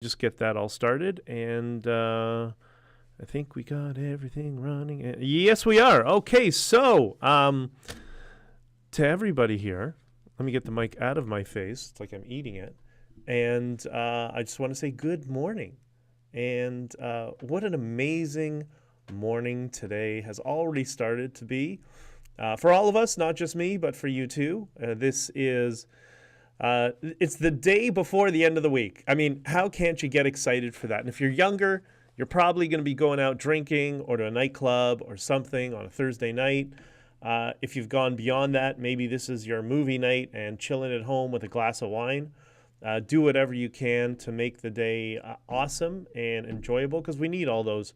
Just get that all started, and I think we got everything running. Yes, we are. Okay, so to everybody here, let me get the mic out of my face. It's like I'm eating it. And I just want to say good morning. And what an amazing morning today has already started to be. For all of us, not just me, but for you too. This is... it's the day before the end of the week. I mean, how can't you get excited for that? And if you're younger, you're probably going to be going out drinking or to a nightclub or something on a Thursday night. If you've gone beyond that, maybe this is your movie night and chilling at home with a glass of wine. Do whatever you can to make the day awesome and enjoyable, because we need all those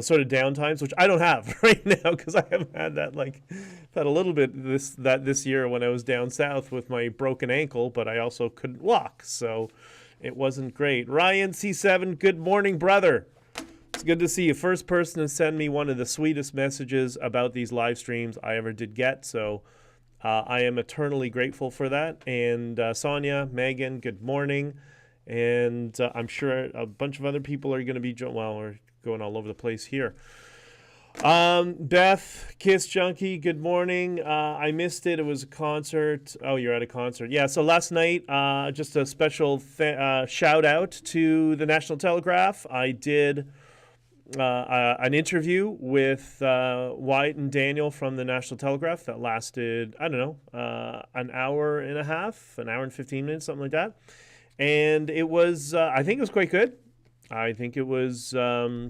sort of downtimes, which I don't have right now because I haven't had that. Had a little bit this year when I was down south with my broken ankle, but I also couldn't walk, so it wasn't great. Ryan C7, good morning, brother. It's good to see you. First person to send me one of the sweetest messages about these live streams I ever did get, so I am eternally grateful for that. And Sonia, Megan, good morning. And I'm sure a bunch of other people are going to be we're going all over the place here. Beth, Kiss Junkie, good morning. I missed it. It was a concert. Oh, you're at a concert. Yeah, so last night, just a special shout out to the National Telegraph. I did an interview with Wyatt and Daniel from the National Telegraph that lasted, I don't know, an hour and a half, an hour and 15 minutes, something like that. And it was, I think it was quite good. I think it was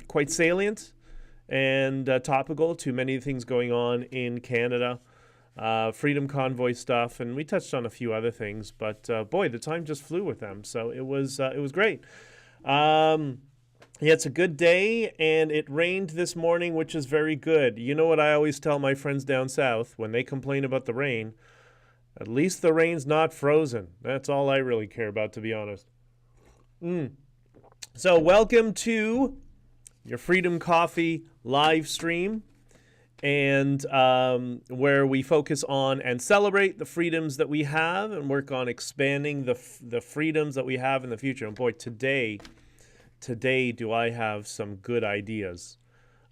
quite salient and topical to many things going on in Canada, Freedom Convoy stuff, and we touched on a few other things. But boy, the time just flew with them, so it was great. Yeah, it's a good day, and it rained this morning, which is very good. You know what I always tell my friends down south when they complain about the rain? At least the rain's not frozen. That's all I really care about, to be honest. So welcome to your Freedom Coffee live stream, and where we focus on and celebrate the freedoms that we have and work on expanding the freedoms that we have in the future. And boy, today do I have some good ideas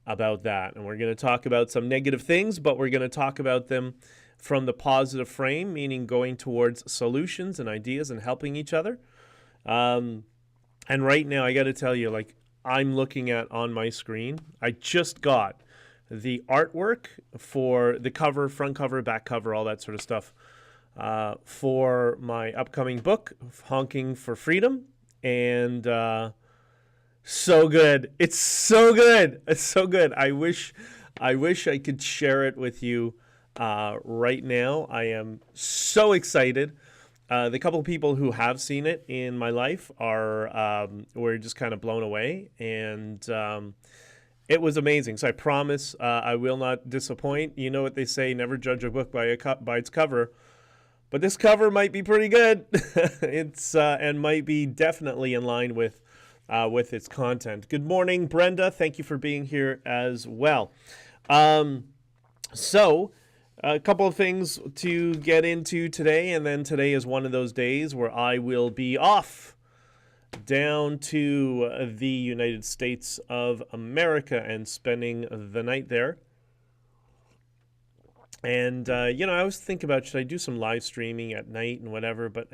about that. And we're going to talk about some negative things, but we're going to talk about them from the positive frame, meaning going towards solutions and ideas and helping each other. And right now, I got to tell you, I'm looking at on my screen, I just got the artwork for the cover, front cover, back cover, all that sort of stuff, for my upcoming book, Honking For Freedom. And so good. It's so good. It's so good. I wish I could share it with you right now. I am so excited. The couple of people who have seen it in my life were just kind of blown away, and it was amazing. So I promise I will not disappoint. You know what they say, never judge a book by its cover. But this cover might be pretty good. It's and might be definitely in line with its content. Good morning, Brenda. Thank you for being here as well. So a couple of things to get into today, and then today is one of those days where I will be off down to the United States of America and spending the night there. And, I always think about, should I do some live streaming at night and whatever, but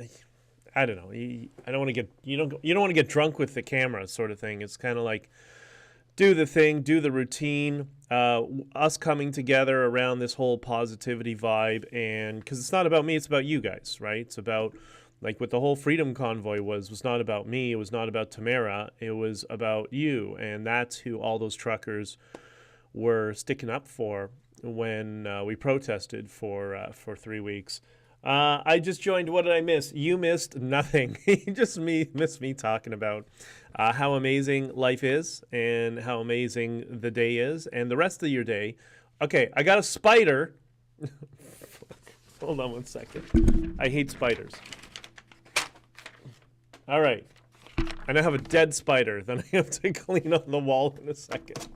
I don't know. I don't want to get, you don't want to get drunk with the camera sort of thing. It's kind of like, do the thing, do the routine, us coming together around this whole positivity vibe. And because it's not about me, it's about you guys, right? It's about, like what the whole Freedom Convoy was not about me. It was not about Tamara. It was about you. And that's who all those truckers were sticking up for when we protested for 3 weeks. I just joined. What did I miss? You missed nothing. You just missed me talking about how amazing life is and how amazing the day is and the rest of your day. Okay, I got a spider. Hold on one second. I hate spiders. All right. And I have a dead spider. Then I have to clean up the wall in a second.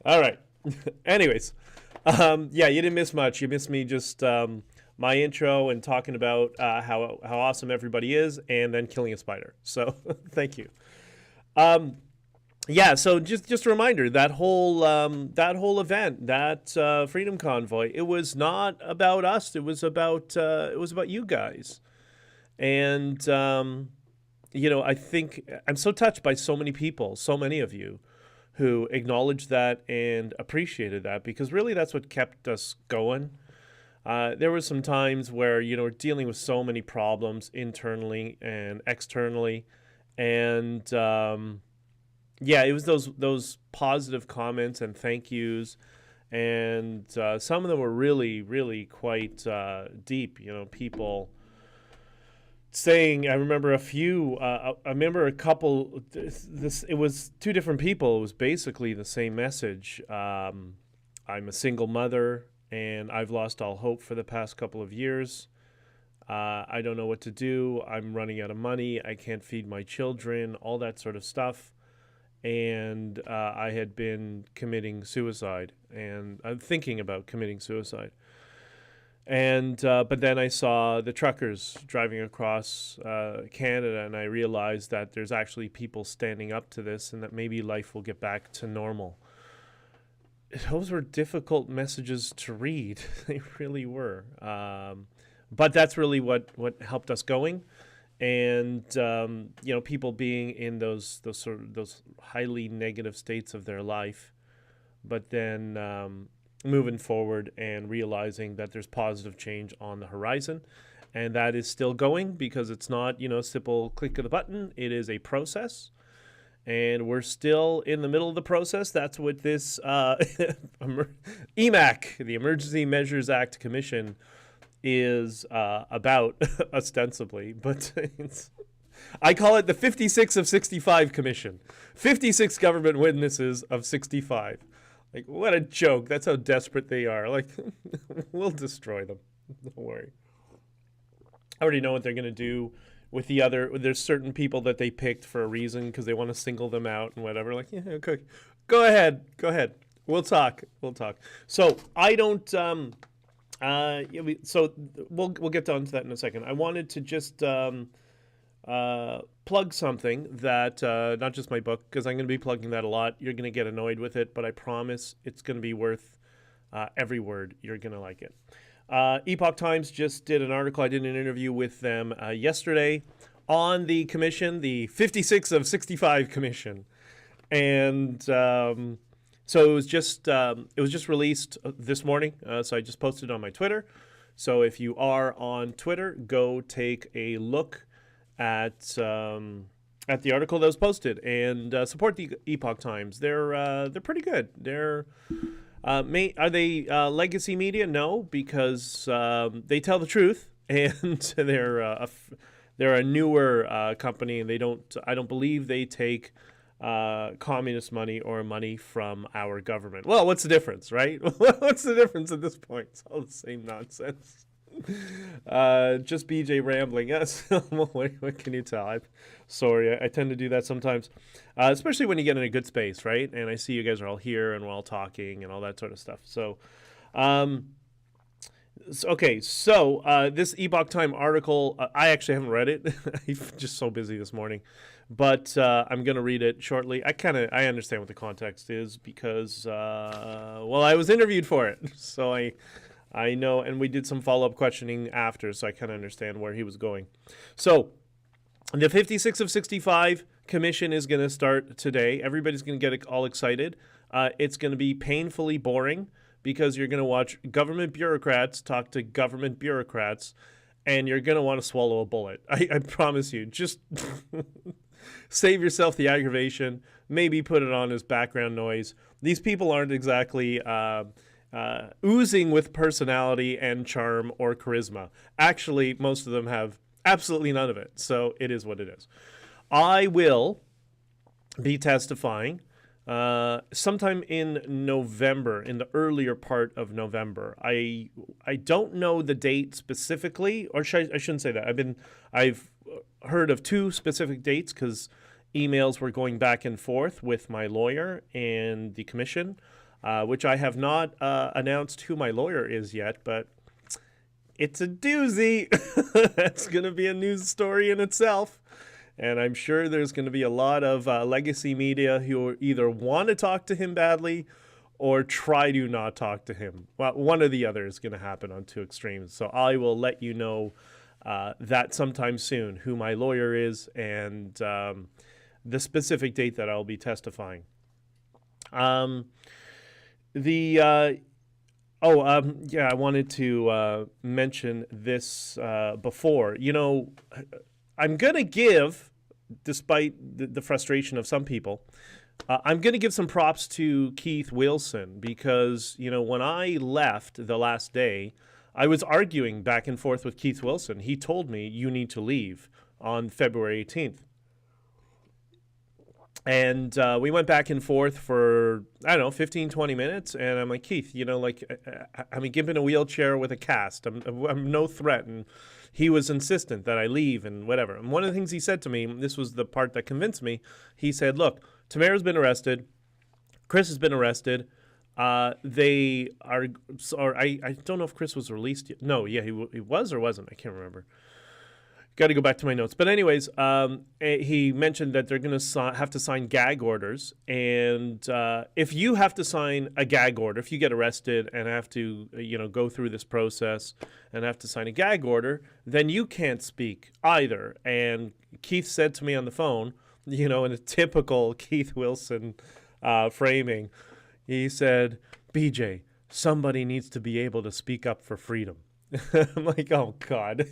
All right. Anyways, yeah, you didn't miss much. You missed me just my intro and talking about how awesome everybody is, and then killing a spider. So thank you. Yeah, so just a reminder, that whole event, that Freedom Convoy, it was not about us. It was about you guys. And I think I'm so touched by so many people, so many of you who acknowledged that and appreciated that, because really that's what kept us going. There were some times where, we're dealing with so many problems internally and externally. And yeah, it was those positive comments and thank yous. And some of them were really, really quite deep, people saying, I remember a few, I remember a couple, it was two different people. It was basically the same message. I'm a single mother and I've lost all hope for the past couple of years. I don't know what to do. I'm running out of money. I can't feed my children, all that sort of stuff. And I had been committing suicide, and I'm thinking about committing suicide. And but then I saw the truckers driving across Canada, and I realized that there's actually people standing up to this, and that maybe life will get back to normal. Those were difficult messages to read. They really were. But that's really what helped us going. And people being in those highly negative states of their life, but then moving forward and realizing that there's positive change on the horizon, and that is still going, because it's not a simple click of the button. It is a process, and we're still in the middle of the process. That's what this EMAC, the Emergency Measures Act Commission, is about, ostensibly, but I call it the 56 of 65 Commission. 56 government witnesses of 65. Like, what a joke. That's how desperate they are. Like, we'll destroy them. Don't worry. I already know what they're going to do with the other. There's certain people that they picked for a reason, because they want to single them out and whatever. Like, yeah, okay. Go ahead. We'll talk. So I don't... so we'll get down to that in a second. I wanted to just plug something that, not just my book, because I'm going to be plugging that a lot. You're going to get annoyed with it, but I promise it's going to be worth every word. You're going to like it. Epoch Times just did an article. I did an interview with them yesterday on the commission, the 56 of 65 Commission. And so it was just released this morning. So I just posted it on my Twitter. So if you are on Twitter, go take a look at the article that was posted, and support the Epoch Times. They're pretty good. Are they legacy media? No, because they tell the truth, and they're a newer company, and I don't believe they take communist money or money from our government. Well, what's the difference, right? What's the difference at this point? It's all the same nonsense. Just BJ rambling. Yes. What can you tell? Sorry, I tend to do that sometimes, especially when you get in a good space, right? And I see you guys are all here and we're all talking and all that sort of stuff. So, okay, so this Epoch Time article, I actually haven't read it. I'm just so busy this morning. But I'm going to read it shortly. I understand what the context is, because, I was interviewed for it. So I know, and we did some follow-up questioning after, so I kind of understand where he was going. So the 56 of 65 Commission is going to start today. Everybody's going to get all excited. It's going to be painfully boring, because you're going to watch government bureaucrats talk to government bureaucrats, and you're going to want to swallow a bullet. I promise you. Just save yourself the aggravation. Maybe put it on as background noise. These people aren't exactly oozing with personality and charm or charisma. Actually, most of them have absolutely none of it. So it is what it is. I will be testifying sometime in November, in the earlier part of November. I don't know the date specifically, or I shouldn't say that. I've heard of two specific dates, because emails were going back and forth with my lawyer and the commission, which I have not announced who my lawyer is yet, but it's a doozy. That's going to be a news story in itself. And I'm sure there's going to be a lot of legacy media who either want to talk to him badly or try to not talk to him. Well, one or the other is going to happen on two extremes. So I will let you know that sometime soon, who my lawyer is and the specific date that I'll be testifying. I wanted to mention this before. You know, I'm going to give, despite the frustration of some people, I'm going to give some props to Keith Wilson because, you know, when I left the last day, I was arguing back and forth with Keith Wilson. He told me, you need to leave on February 18th. And we went back and forth for, 15, 20 minutes. And I'm like, Keith, you know, like, I'm given a wheelchair with a cast. I'm no threat. And he was insistent that I leave and whatever. And one of the things he said to me, this was the part that convinced me, he said, look, Tamara's been arrested. Chris has been arrested. They are, or I don't know if Chris was released yet. No, yeah, he was or wasn't. I can't remember. Got to go back to my notes. But anyways, he mentioned that they're going to have to sign gag orders. And if you have to sign a gag order, if you get arrested and have to, go through this process and have to sign a gag order, then you can't speak either. And Keith said to me on the phone, in a typical Keith Wilson framing, he said, BJ, somebody needs to be able to speak up for freedom. I'm like, oh God.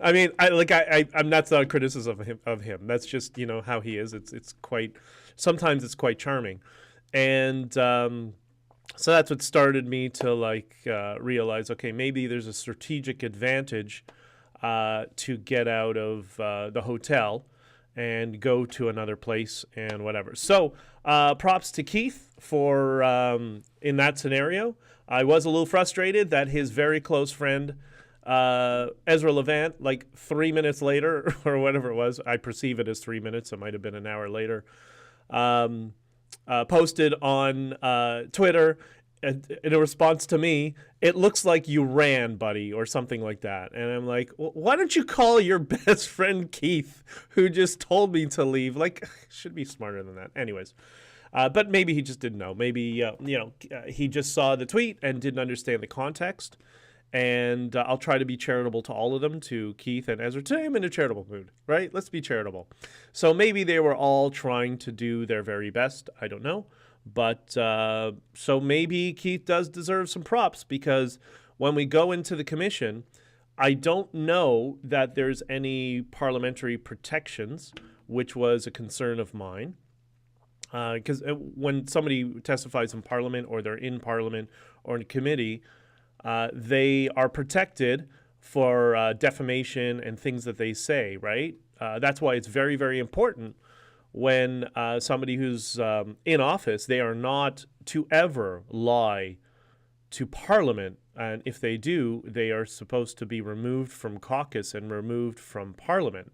I mean, I'm that's not a criticism of him. That's just, how he is. Sometimes it's quite charming. And so that's what started me to realize, okay, maybe there's a strategic advantage to get out of the hotel and go to another place and whatever. So props to Keith for in that scenario. I was a little frustrated that his very close friend, Ezra Levant, 3 minutes later or whatever it was, I perceive it as 3 minutes, it might have been an hour later, posted on Twitter in a response to me, it looks like you ran, buddy, or something like that. And I'm like, well, why don't you call your best friend Keith, who just told me to leave? Should be smarter than that. Anyways, but maybe he just didn't know. Maybe, he just saw the tweet and didn't understand the context. And I'll try to be charitable to all of them, to Keith and Ezra. Today I'm in a charitable mood, right? Let's be charitable. So maybe they were all trying to do their very best. I don't know. But so maybe Keith does deserve some props, because when we go into the commission, I don't know that there's any parliamentary protections, which was a concern of mine. Because when somebody testifies in Parliament, or they're in Parliament or in a committee, they are protected for defamation and things that they say, right? That's why it's very, very important when somebody who's in office, they are not to ever lie to Parliament. And if they do, they are supposed to be removed from caucus and removed from Parliament.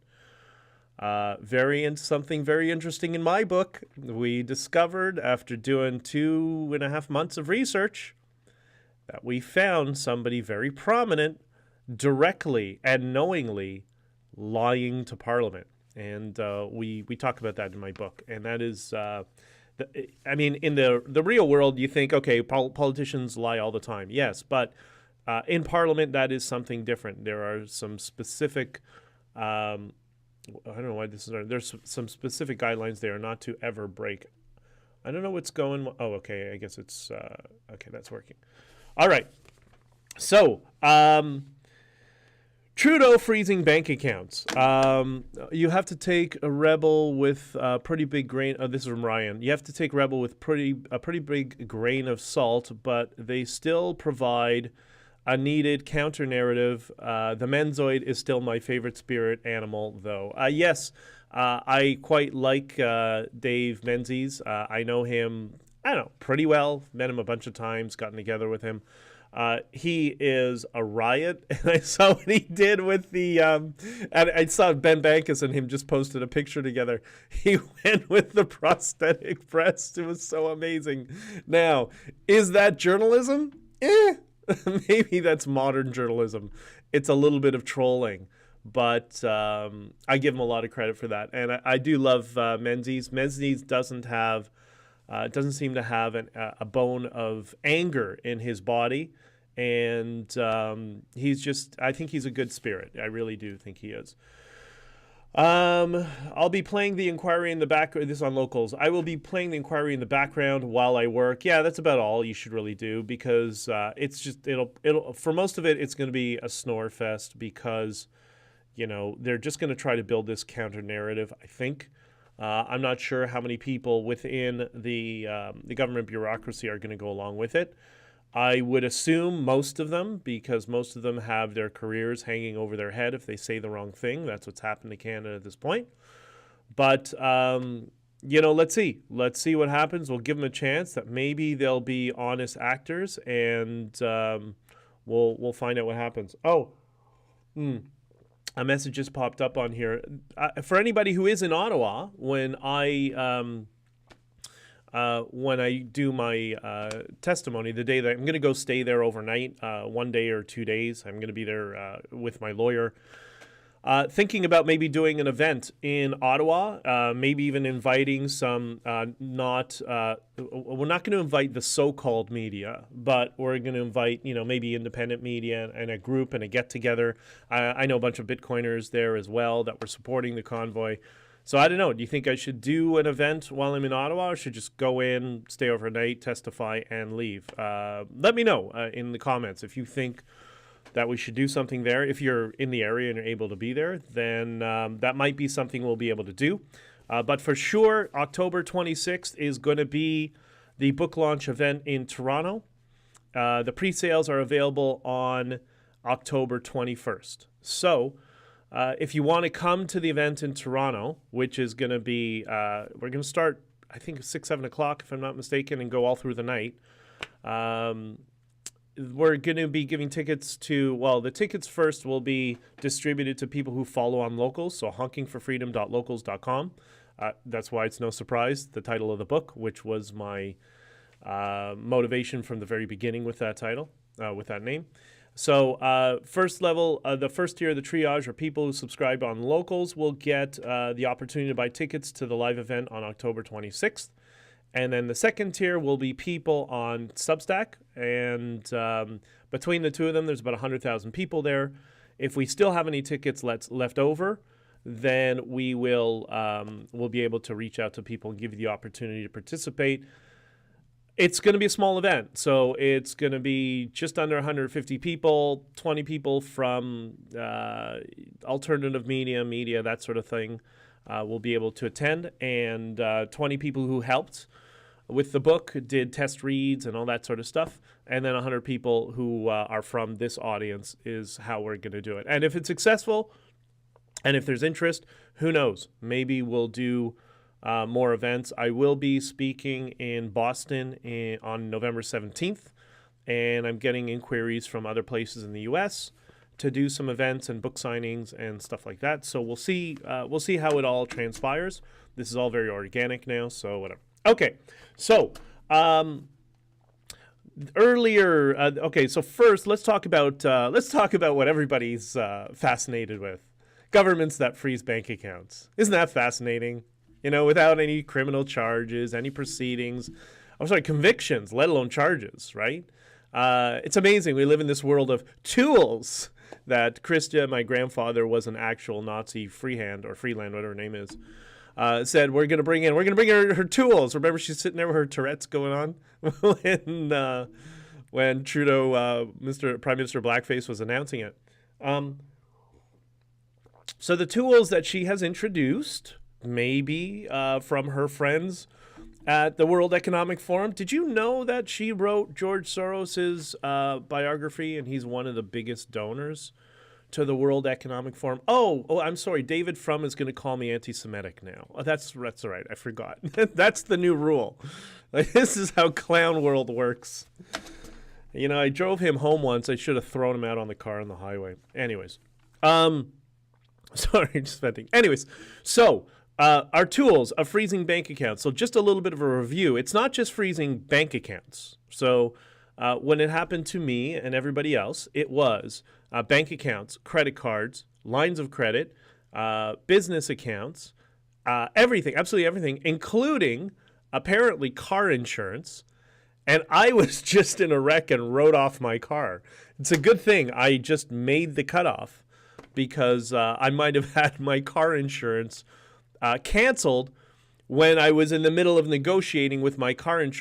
Something very interesting in my book. We discovered, after doing 2.5 months of research, that we found somebody very prominent directly and knowingly lying to Parliament. And we talk about that in my book. And that is, in the real world, you think, okay, politicians lie all the time. Yes, but in Parliament, that is something different. There are some specific, I don't know why this is, there's some specific guidelines they are not to ever break. I don't know what's going, oh, okay, I guess it's, okay, that's working. All right, so, Trudeau freezing bank accounts. You have to take a Rebel with a pretty big grain. Oh, this is from Ryan. You have to take Rebel with a pretty big grain of salt, but they still provide a needed counter narrative. The Menzoid is still my favorite spirit animal, though. Yes, I quite like Dave Menzies. I know him, pretty well. Met him a bunch of times. Gotten together with him. He is a riot, and I saw what he did with the, and I saw Ben Bankus and him just posted a picture together. He went with the prosthetic breast. It was so amazing. Now, is that journalism? Maybe that's modern journalism. It's a little bit of trolling, but I give him a lot of credit for that. And I do love Menzies. Menzies doesn't seem to have a bone of anger in his body. And I think he's a good spirit. I really do think he is. I'll be playing the inquiry in the back. This is on locals. I will be playing the inquiry in the background while I work. Yeah, that's about all you should really do, because it's just it'll for most of it it's going to be a snore fest, because they're just going to try to build this counter narrative. I think. I'm not sure how many people within the government bureaucracy are going to go along with it. I would assume most of them, because most of them have their careers hanging over their head if they say the wrong thing. That's what's happened to Canada at this point. But, let's see. Let's see what happens. We'll give them a chance that maybe they'll be honest actors, and we'll find out what happens. A message just popped up on here. For anybody who is in Ottawa, when I do my testimony, the day that I'm going to go stay there overnight, 1 day or 2 days, I'm going to be there with my lawyer, thinking about maybe doing an event in Ottawa, maybe even inviting some we're not going to invite the so-called media, but we're going to invite, maybe independent media and a group and a get-together. I know a bunch of Bitcoiners there as well that were supporting the convoy. So I don't know. Do you think I should do an event while I'm in Ottawa, or should just go in, stay overnight, testify, and leave? Let me know in the comments if you think that we should do something there. If you're in the area and you're able to be there, then that might be something we'll be able to do. But for sure, October 26th is going to be the book launch event in Toronto. The pre-sales are available on October 21st. So if you want to come to the event in Toronto, which is going to be, we're going to start, I think, 6, 7 o'clock, if I'm not mistaken, and go all through the night. We're going to be giving tickets to, the tickets first will be distributed to people who follow on locals, so honkingforfreedom.locals.com. That's why it's no surprise, the title of the book, which was my motivation from the very beginning with that title, with that name. So first level, the first tier of the triage are people who subscribe on locals will get the opportunity to buy tickets to the live event on October 26th. And then the second tier will be people on Substack. And between the two of them, there's about 100,000 people there. If we still have any tickets left over, then we'll be able to reach out to people and give you the opportunity to participate. It's going to be a small event, so it's going to be just under 150 people, 20 people from alternative media, that sort of thing, will be able to attend, and 20 people who helped with the book, did test reads and all that sort of stuff, and then 100 people who are from this audience is how we're going to do it. And if it's successful, and if there's interest, who knows? Maybe we'll do more events. I will be speaking in Boston on November 17th, and I'm getting inquiries from other places in the U.S. to do some events and book signings and stuff like that. So we'll see how it all transpires. This is all very organic now, so whatever. Okay, so earlier. Okay, so first let's talk about what everybody's fascinated with: governments that freeze bank accounts. Isn't that fascinating? Without any criminal charges, any proceedings, convictions, let alone charges, right? It's amazing. We live in this world of tools that Christa, my grandfather, was an actual Nazi freehand, whatever her name is, said, we're going to bring her tools. Remember, she's sitting there with her Tourette's going on when Trudeau, Prime Minister Blackface, was announcing it. So the tools that she has introduced, maybe from her friends at the World Economic Forum. Did you know that she wrote George Soros's biography, and he's one of the biggest donors to the World Economic Forum? Oh, I'm sorry. David Frum is going to call me anti-Semitic now. Oh, that's all right. I forgot. That's the new rule. This is how clown world works. I drove him home once. I should have thrown him out on the car on the highway. Anyways. Sorry, just venting. Anyways, so our tools of freezing bank accounts. So just a little bit of a review. It's not just freezing bank accounts. So when it happened to me and everybody else, it was bank accounts, credit cards, lines of credit, business accounts, everything, absolutely everything, including apparently car insurance. And I was just in a wreck and wrote off my car. It's a good thing I just made the cutoff, because I might have had my car insurance canceled when I was in the middle of negotiating with my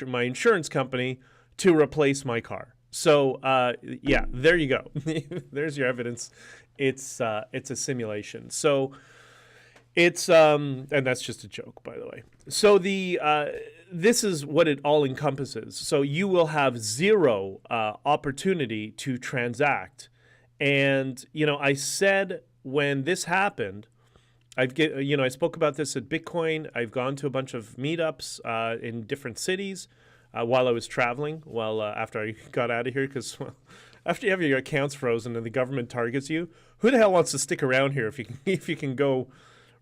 my insurance company to replace my car. So yeah, there you go. There's your evidence. It's a simulation. So it's and that's just a joke, by the way. So this is what it all encompasses. So you will have zero opportunity to transact. And I said when this happened, I spoke about this at Bitcoin. I've gone to a bunch of meetups in different cities while I was traveling. After I got out of here, because after you have your accounts frozen and the government targets you, who the hell wants to stick around here if you can go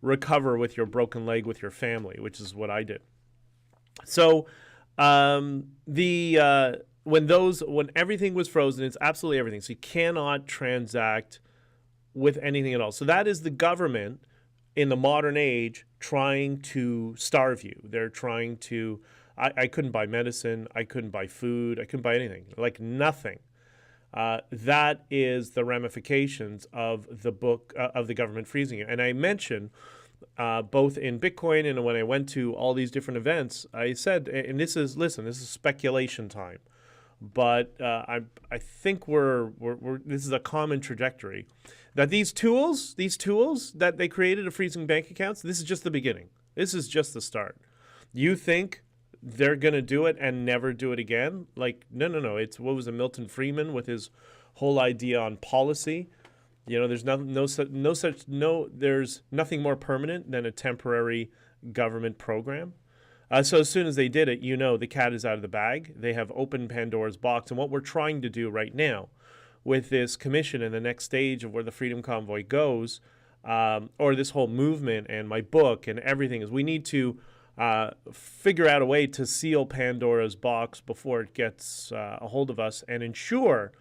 recover with your broken leg with your family, which is what I did. So when everything was frozen, it's absolutely everything. So you cannot transact with anything at all. So that is the government in the modern age trying to starve you. They're trying to, I couldn't buy medicine, I couldn't buy food, I couldn't buy anything, like nothing. That is the ramifications of the book, of the government freezing you. And I mentioned both in Bitcoin and when I went to all these different events, I said, and this is speculation time, but I think this is a common trajectory, that these tools that they created of freezing bank accounts, this is just the beginning. This is just the start. You think they're going to do it and never do it again? Like, no. It's, what was it, Milton Friedman with his whole idea on policy? There's there's nothing more permanent than a temporary government program. So as soon as they did it, the cat is out of the bag. They have opened Pandora's box. And what we're trying to do right now with this commission and the next stage of where the Freedom Convoy goes, or this whole movement and my book and everything, is we need to figure out a way to seal Pandora's box before it gets a hold of us, and ensure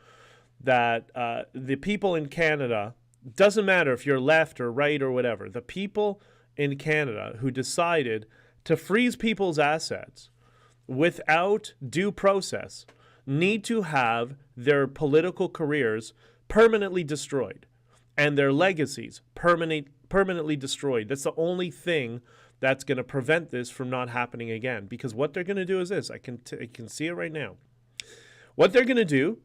that the people in Canada, doesn't matter if you're left or right or whatever, the people in Canada who decided to freeze people's assets without due process need to have their political careers permanently destroyed and their legacies permanently destroyed. That's the only thing that's going to prevent this from not happening again. Because what they're going to do is this. I can see it right now. What they're going to do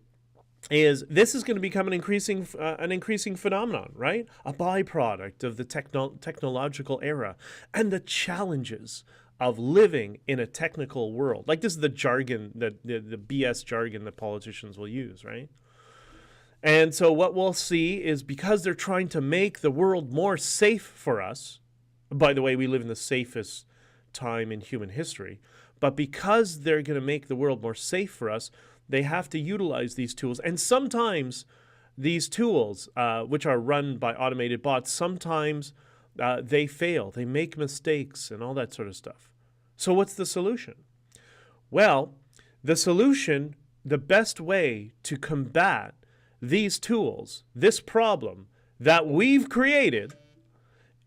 is, this is going to become an increasing phenomenon, right? A byproduct of the technological era and the challenges of living in a technical world. Like, this is the jargon, the BS jargon that politicians will use, right? And so what we'll see is, because they're trying to make the world more safe for us, by the way, we live in the safest time in human history, but because they're going to make the world more safe for us, they have to utilize these tools. And sometimes these tools, which are run by automated bots, sometimes they fail. They make mistakes and all that sort of stuff. So what's the solution? Well, the solution, the best way to combat these tools, this problem that we've created,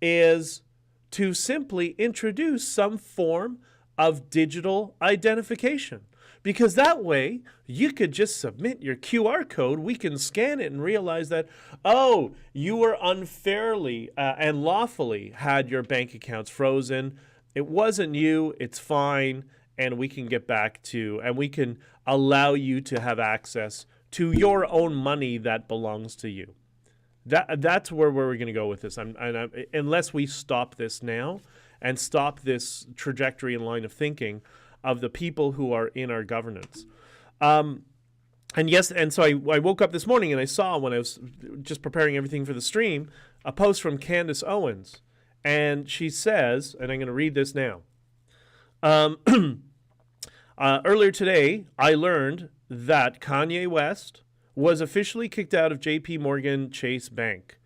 is to simply introduce some form of digital identification. Because that way, you could just submit your QR code, we can scan it and realize that, oh, you were unfairly and lawfully had your bank accounts frozen. It wasn't you, it's fine, and we can get back to, and we can allow you to have access to your own money that belongs to you. That's where we're going to go with this. Unless we stop this now and stop this trajectory and line of thinking of the people who are in our governance. And so I woke up this morning and I saw, when I was just preparing everything for the stream, a post from Candace Owens. And she says, and I'm going to read this now. Earlier today, I learned that Kanye West was officially kicked out of JP Morgan Chase Bank.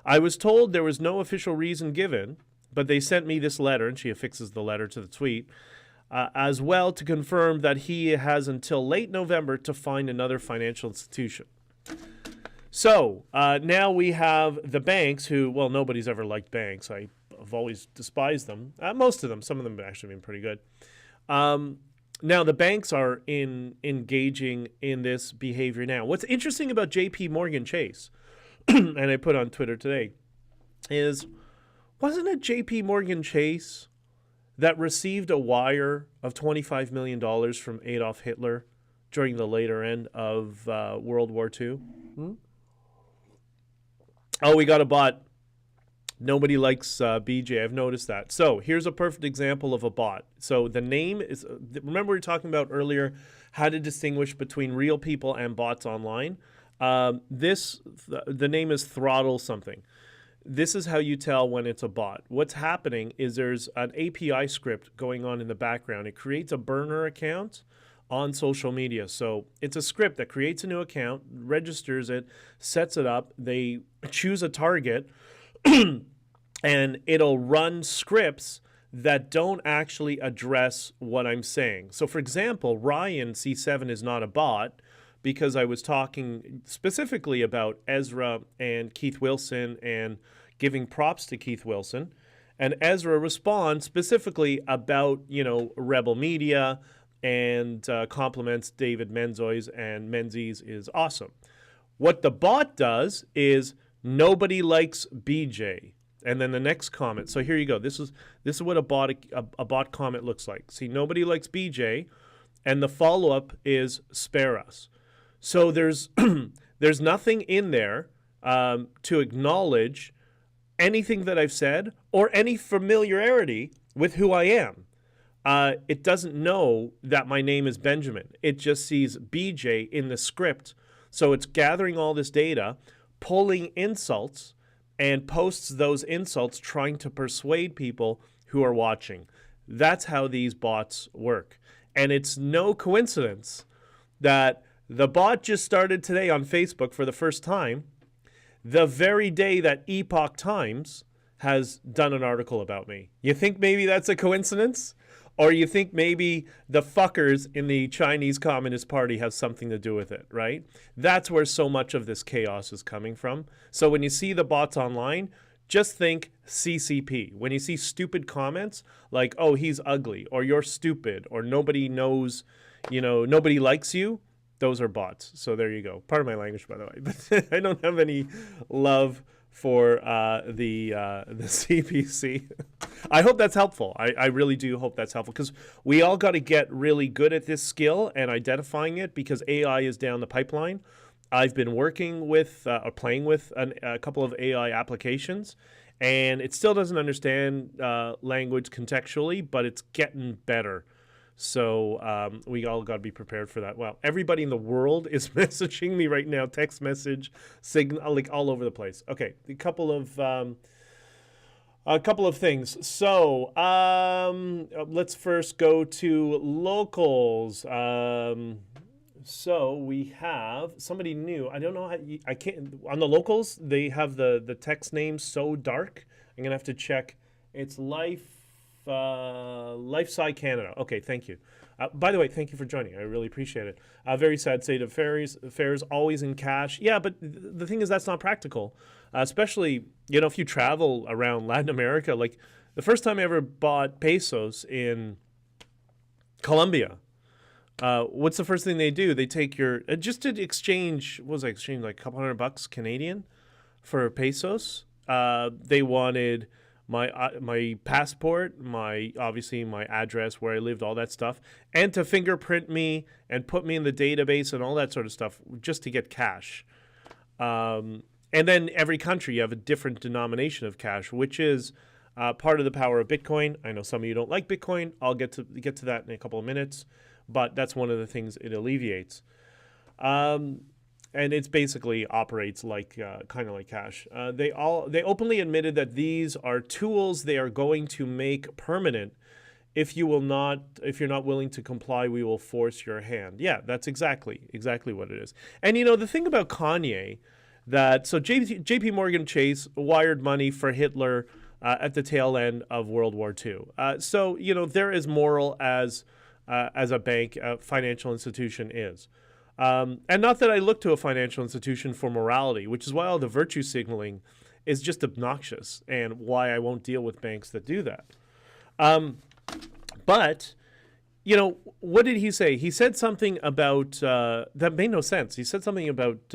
I was told there was no official reason given, but they sent me this letter, and she affixes the letter to the tweet, as well, to confirm that he has until late November to find another financial institution. So now we have the banks who, well, nobody's ever liked banks. I've always despised them. Most of them. Some of them have actually been pretty good. Now the banks are engaging in this behavior now. What's interesting about JP Morgan Chase, and I put on Twitter today, is wasn't it JP Morgan Chase that received a wire of $25 million from Adolf Hitler during the later end of World War II? Oh, we got a bot. Nobody likes BJ. I've noticed that. So here's a perfect example of a bot. So the name is, remember we were talking about earlier how to distinguish between real people and bots online? The name is Throttle something. This is how you tell when it's a bot. What's happening is there's an API script going on in the background. It creates a burner account on social media. So it's a script that creates a new account, registers it, sets it up. They choose a target, and it'll run scripts that don't actually address what I'm saying. So for example, Ryan C7 is not a bot because I was talking specifically about Ezra and Keith Wilson and giving props to Keith Wilson. And Ezra responds specifically about, Rebel Media and compliments David Menzies, and Menzies is awesome. What the bot does is nobody likes BJ. And then the next comment. So here you go. This is what a bot comment looks like. See, nobody likes BJ, and the follow-up is spare us. So there's there's nothing in there to acknowledge anything that I've said or any familiarity with who I am. It doesn't know that my name is Benjamin. It just sees BJ in the script. So it's gathering all this data, pulling insults, and posts those insults trying to persuade people who are watching. That's how these bots work. And it's no coincidence that the bot just started today on Facebook for the first time, the very day that Epoch Times has done an article about me. You think maybe that's a coincidence? Or you think maybe the fuckers in the Chinese Communist Party have something to do with it, right? That's where so much of this chaos is coming from. So when you see the bots online, just think CCP. When you see stupid comments like, oh, he's ugly, or you're stupid, or nobody knows, nobody likes you, those are bots. So there you go. Pardon my language, by the way. But I don't have any love for the CPC. I hope that's helpful. I really do hope that's helpful, because we all got to get really good at this skill and identifying it, because AI is down the pipeline. I've been working with or playing with a couple of AI applications, and it still doesn't understand language contextually, but it's getting better. So we all got to be prepared for that. Well, everybody in the world is messaging me right now, text message, signal, like all over the place. Okay, a couple of things. So let's first go to locals. So we have somebody new. I don't know how I can't on the locals. They have the text name so dark. I'm gonna have to check. It's Lifeside Canada. Okay, thank you. By the way, thank you for joining. I really appreciate it. Very sad state of affairs, always in cash. Yeah, but the thing is that's not practical, especially, if you travel around Latin America. Like the first time I ever bought pesos in Colombia, what's the first thing they do? They take your, just to exchange, what was I exchanging, like a couple $100 Canadian for pesos. They wanted my passport, obviously my address, where I lived, all that stuff, and to fingerprint me and put me in the database and all that sort of stuff, just to get cash. And then every country, you have a different denomination of cash, which is part of the power of Bitcoin. I know some of you don't like Bitcoin. I'll get to that in a couple of minutes, but that's one of the things it alleviates. And it's basically operates like kind of like cash. They openly admitted that these are tools they are going to make permanent. If you're not willing to comply, we will force your hand. Yeah, that's exactly what it is. And the thing about Kanye, so JP Morgan Chase wired money for Hitler at the tail end of World War II. So they're as moral as a bank, a financial institution is. And not that I look to a financial institution for morality, which is why all the virtue signaling is just obnoxious and why I won't deal with banks that do that. But, you know, what did he say? He said something about that made no sense. He said something about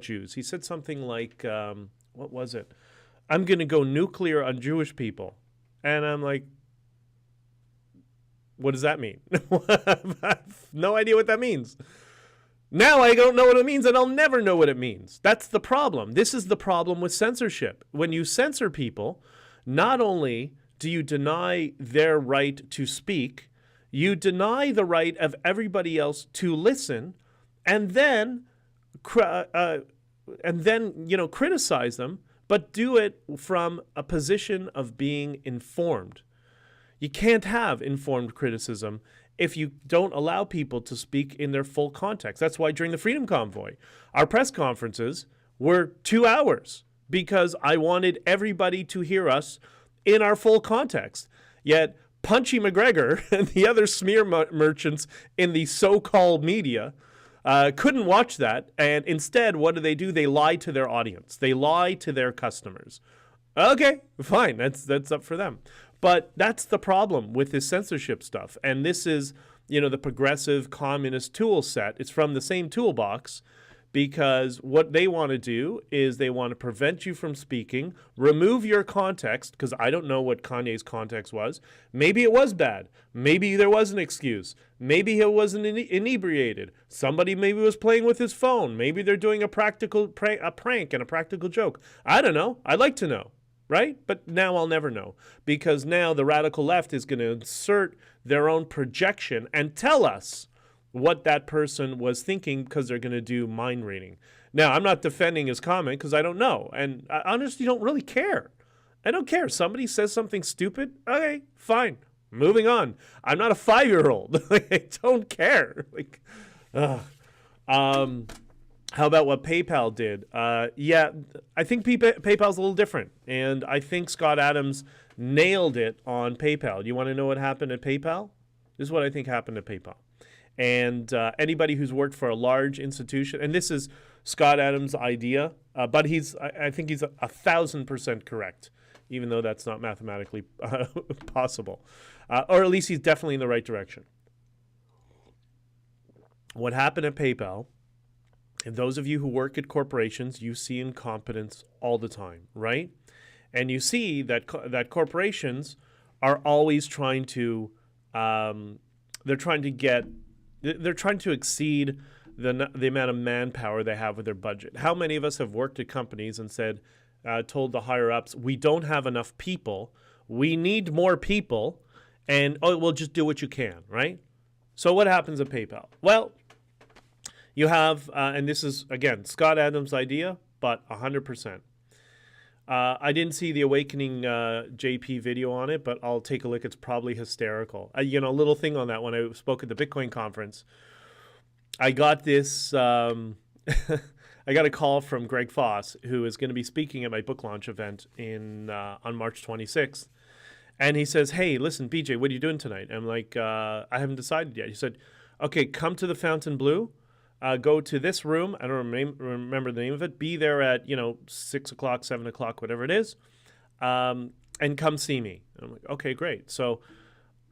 Jews. He said something like, what was it? I'm going to go nuclear on Jewish people. And I'm like, what does that mean? I have no idea what that means. Now I don't know what it means, and I'll never know what it means. That's the problem. This is the problem with censorship. When you censor people, not only do you deny their right to speak, you deny the right of everybody else to listen, and then criticize them, but do it from a position of being informed. You can't have informed criticism if you don't allow people to speak in their full context. That's why during the Freedom Convoy, our press conferences were 2 hours, because I wanted everybody to hear us in our full context. Yet Punchy McGregor and the other smear merchants in the so-called media couldn't watch that. And instead, what do? They lie to their audience. They lie to their customers. Okay, fine. That's up for them. But that's the problem with this censorship stuff. And this is, the progressive communist tool set. It's from the same toolbox, because what they want to do is they want to prevent you from speaking, remove your context, because I don't know what Kanye's context was. Maybe it was bad. Maybe there was an excuse. Maybe he wasn't inebriated. Somebody maybe was playing with his phone. Maybe they're doing a prank and a practical joke. I don't know. I'd like to know. Right? But now I'll never know, because now the radical left is going to insert their own projection and tell us what that person was thinking, because they're going to do mind reading. Now, I'm not defending his comment because I don't know. And I honestly don't really care. I don't care. Somebody says something stupid. Okay, fine. Moving on. I'm not a 5-year-old. I don't care. How about what PayPal did? Yeah, I think PayPal's a little different. And I think Scott Adams nailed it on PayPal. You want to know what happened at PayPal? This is what I think happened at PayPal. And anybody who's worked for a large institution, and this is Scott Adams' idea, but I think he's 1,000% correct, even though that's not mathematically possible. Or at least he's definitely in the right direction. What happened at PayPal, and those of you who work at corporations, you see incompetence all the time, right? And you see that corporations are always trying to exceed the amount of manpower they have with their budget. How many of us have worked at companies and told the higher ups, we don't have enough people, we need more people, and well, just do what you can, right? So what happens at PayPal? Well, you have, and this is, again, Scott Adams' idea, but 100%. I didn't see the Awakening JP video on it, but I'll take a look. It's probably hysterical. A little thing on that, when I spoke at the Bitcoin conference, I got this, I got a call from Greg Foss, who is going to be speaking at my book launch event on March 26th. And he says, hey, listen, BJ, what are you doing tonight? I'm like, I haven't decided yet. He said, okay, come to the Fontainebleau. Go to this room. I don't remember the name of it. Be there at 6 o'clock, 7 o'clock, whatever it is, and come see me. I'm like, okay, great. So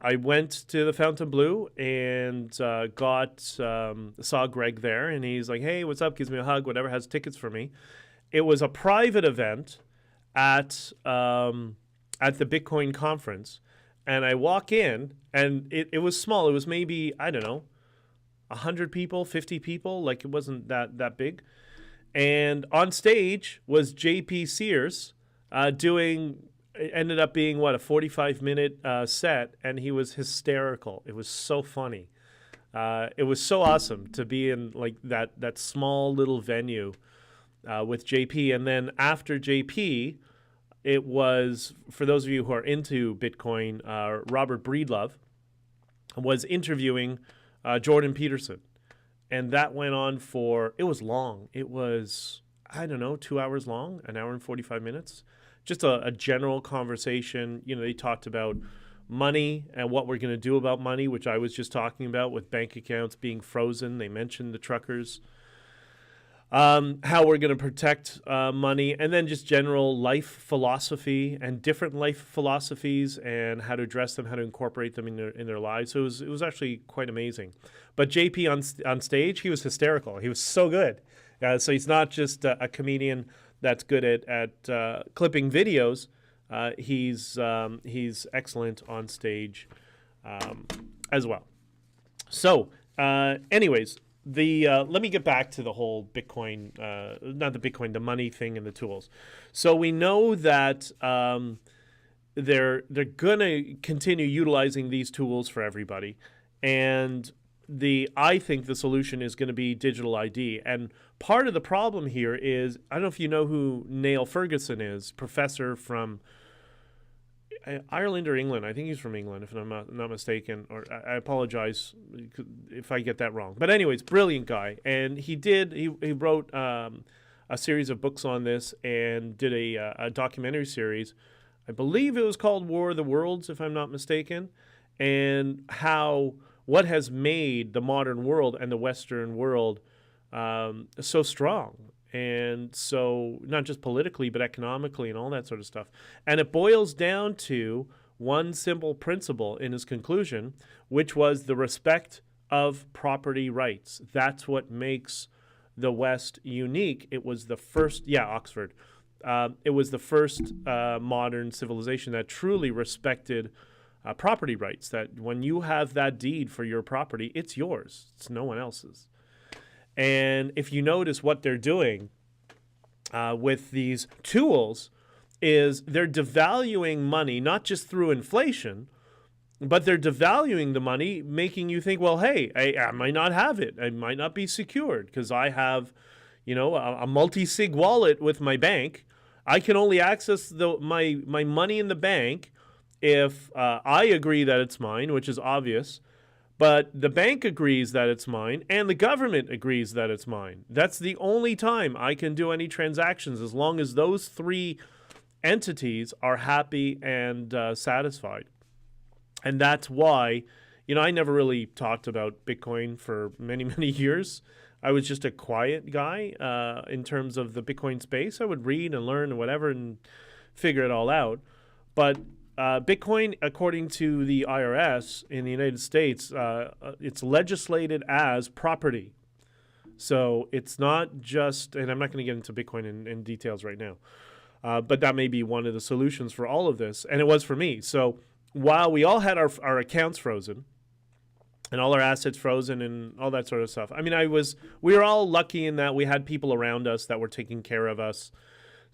I went to the Fontainebleau and saw Greg there, and he's like, hey, what's up? Gives me a hug, whatever. Has tickets for me. It was a private event at the Bitcoin conference, and I walk in, and it was small. It was maybe, I don't know, 100 people, 50 people, like it wasn't that big. And on stage was JP Sears ended up being, a 45-minute set, and he was hysterical. It was so funny. It was so awesome to be in like that small little venue with JP. And then after JP, it was, for those of you who are into Bitcoin, Robert Breedlove was interviewing Jordan Peterson. And that went on it was long. It was, 2 hours long, an hour and 45 minutes. Just a general conversation. They talked about money and what we're going to do about money, which I was just talking about with bank accounts being frozen. They mentioned the truckers. How we're going to protect money, and then just general life philosophy and different life philosophies and how to address them, how to incorporate them in their lives. So it was actually quite amazing. But JP on stage, he was hysterical. He was so good. So he's not just a comedian that's good at clipping videos. He's excellent on stage as well. So, anyways, let me get back to the whole Bitcoin, the money thing and the tools. So we know that they're gonna continue utilizing these tools for everybody, and I think the solution is going to be digital ID. And part of the problem here is, I don't know if you know who Niall Ferguson is, professor from Ireland or England. I think he's from England, if I'm not mistaken. Or I apologize if I get that wrong. But anyways, brilliant guy. And he wrote a series of books on this and did a documentary series. I believe it was called War of the Worlds, if I'm not mistaken. And what has made the modern world and the Western world so strong. And so not just politically, but economically and all that sort of stuff. And it boils down to one simple principle in his conclusion, which was the respect of property rights. That's what makes the West unique. It was the first, Oxford. It was the first modern civilization that truly respected property rights, that when you have that deed for your property, it's yours. It's no one else's. And if you notice what they're doing with these tools is they're devaluing money, not just through inflation, but they're devaluing the money, making you think, well, hey, I might not have it. I might not be secured because I have, a multi-sig wallet with my bank. I can only access my money in the bank if I agree that it's mine, which is obvious, but the bank agrees that it's mine and the government agrees that it's mine. That's the only time I can do any transactions, as long as those three entities are happy and satisfied. And that's why, I never really talked about Bitcoin for many, many years. I was just a quiet guy in terms of the Bitcoin space. I would read and learn and whatever and figure it all out. But Bitcoin, according to the IRS in the United States, it's legislated as property. So it's not just, and I'm not going to get into Bitcoin in details right now, but that may be one of the solutions for all of this. And it was for me. So while we all had our accounts frozen and all our assets frozen and all that sort of stuff, we were all lucky in that we had people around us that were taking care of us.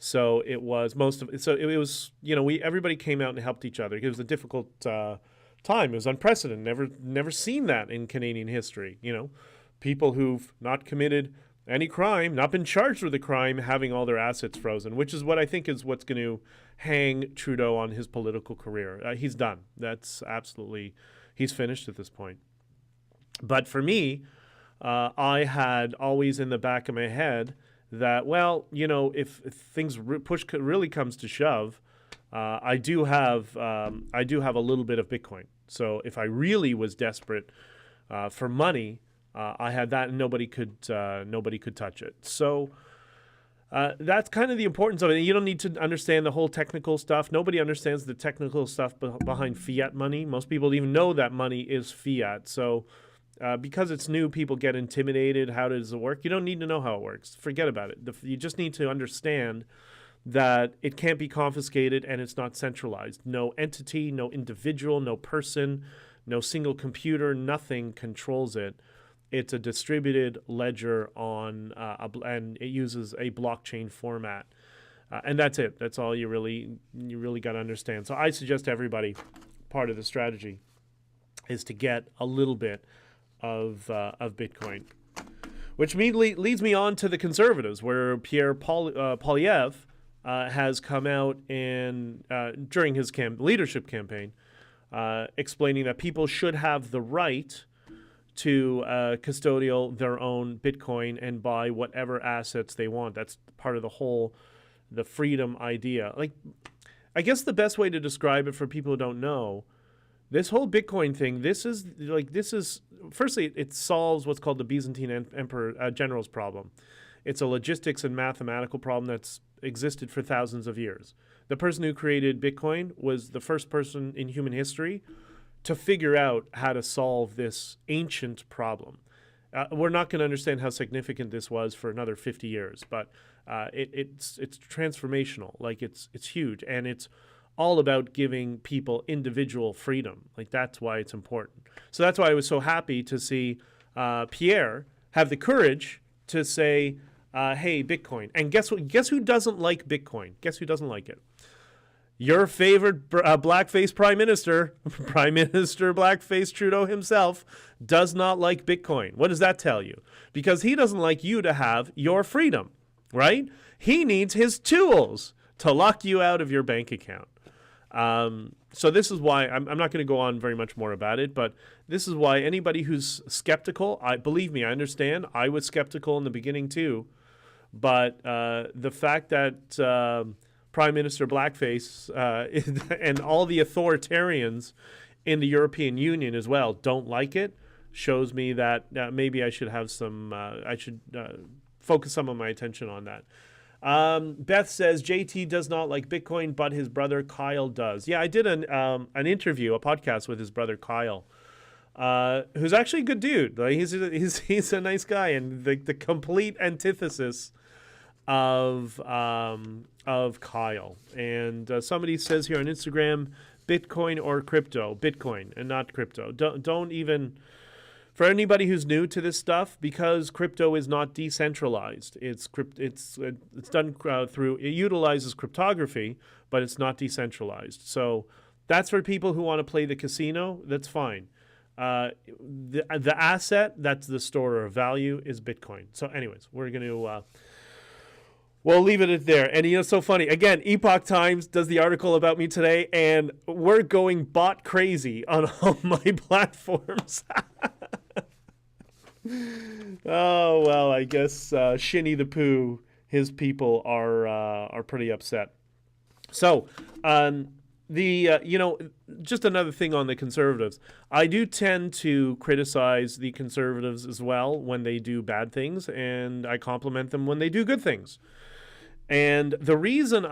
So it was everybody came out and helped each other. It was a difficult time. It was unprecedented. Never seen that in Canadian history. People who've not committed any crime, not been charged with a crime, having all their assets frozen, which is what I think is what's going to hang Trudeau on his political career. He's done. He's finished at this point. But for me, I had always in the back of my head that, if things push really comes to shove, I do have a little bit of Bitcoin. So if I really was desperate for money, I had that, and nobody could touch it. So that's kind of the importance of it. You don't need to understand the whole technical stuff. Nobody understands the technical stuff behind fiat money. Most people even know that money is fiat. So because it's new, people get intimidated. How does it work? You don't need to know how it works. Forget about it. You just need to understand that it can't be confiscated and it's not centralized. No entity, no individual, no person, no single computer, nothing controls it. It's a distributed ledger and it uses a blockchain format. And that's it. That's all you really got to understand. So I suggest everybody, part of the strategy is to get a little bit of Bitcoin, which leads me on to the conservatives, where Pierre Poilievre has come out during his leadership campaign, explaining that people should have the right to custodial their own Bitcoin and buy whatever assets they want. That's part of the freedom idea. I guess the best way to describe it for people who don't know This whole Bitcoin thing, this is firstly, it solves what's called the Byzantine Emperor General's problem. It's a logistics and mathematical problem that's existed for thousands of years. The person who created Bitcoin was the first person in human history to figure out how to solve this ancient problem. We're not going to understand how significant this was for another 50 years, but it's transformational. Like it's huge, and it's all about giving people individual freedom. Like that's why it's important. So that's why I was so happy to see Pierre have the courage to say, "Hey, Bitcoin." And guess what? Guess who doesn't like Bitcoin? Guess who doesn't like it? Your favorite blackface prime minister, Prime Minister Blackface Trudeau himself, does not like Bitcoin. What does that tell you? Because he doesn't like you to have your freedom, right? He needs his tools to lock you out of your bank account. So this is why I'm not going to go on very much more about it, but this is why anybody who's skeptical, believe me, I understand. I was skeptical in the beginning too, but the fact that Prime Minister Blackface and all the authoritarians in the European Union as well don't like it shows me that maybe I should have some. I should focus some of my attention on that. Beth says JT does not like Bitcoin, but his brother Kyle does. Yeah, I did an interview, a podcast with his brother Kyle, who's actually a good dude. Like, he's a nice guy, and the complete antithesis of Kyle. And somebody says here on Instagram, Bitcoin or crypto? Bitcoin and not crypto. Don't even, for anybody who's new to this stuff, because crypto is not decentralized. It's done through, it utilizes cryptography, but it's not decentralized. So that's for people who want to play the casino. That's fine. The asset that's the store of value is Bitcoin. So anyways, we're going to we'll leave it at there. And it's so funny. Again, Epoch Times does the article about me today, and we're going bot crazy on all my platforms. Oh, well, I guess Shinny the Pooh, his people are pretty upset. So, just another thing on the conservatives. I do tend to criticize the conservatives as well when they do bad things, and I compliment them when they do good things. And the reason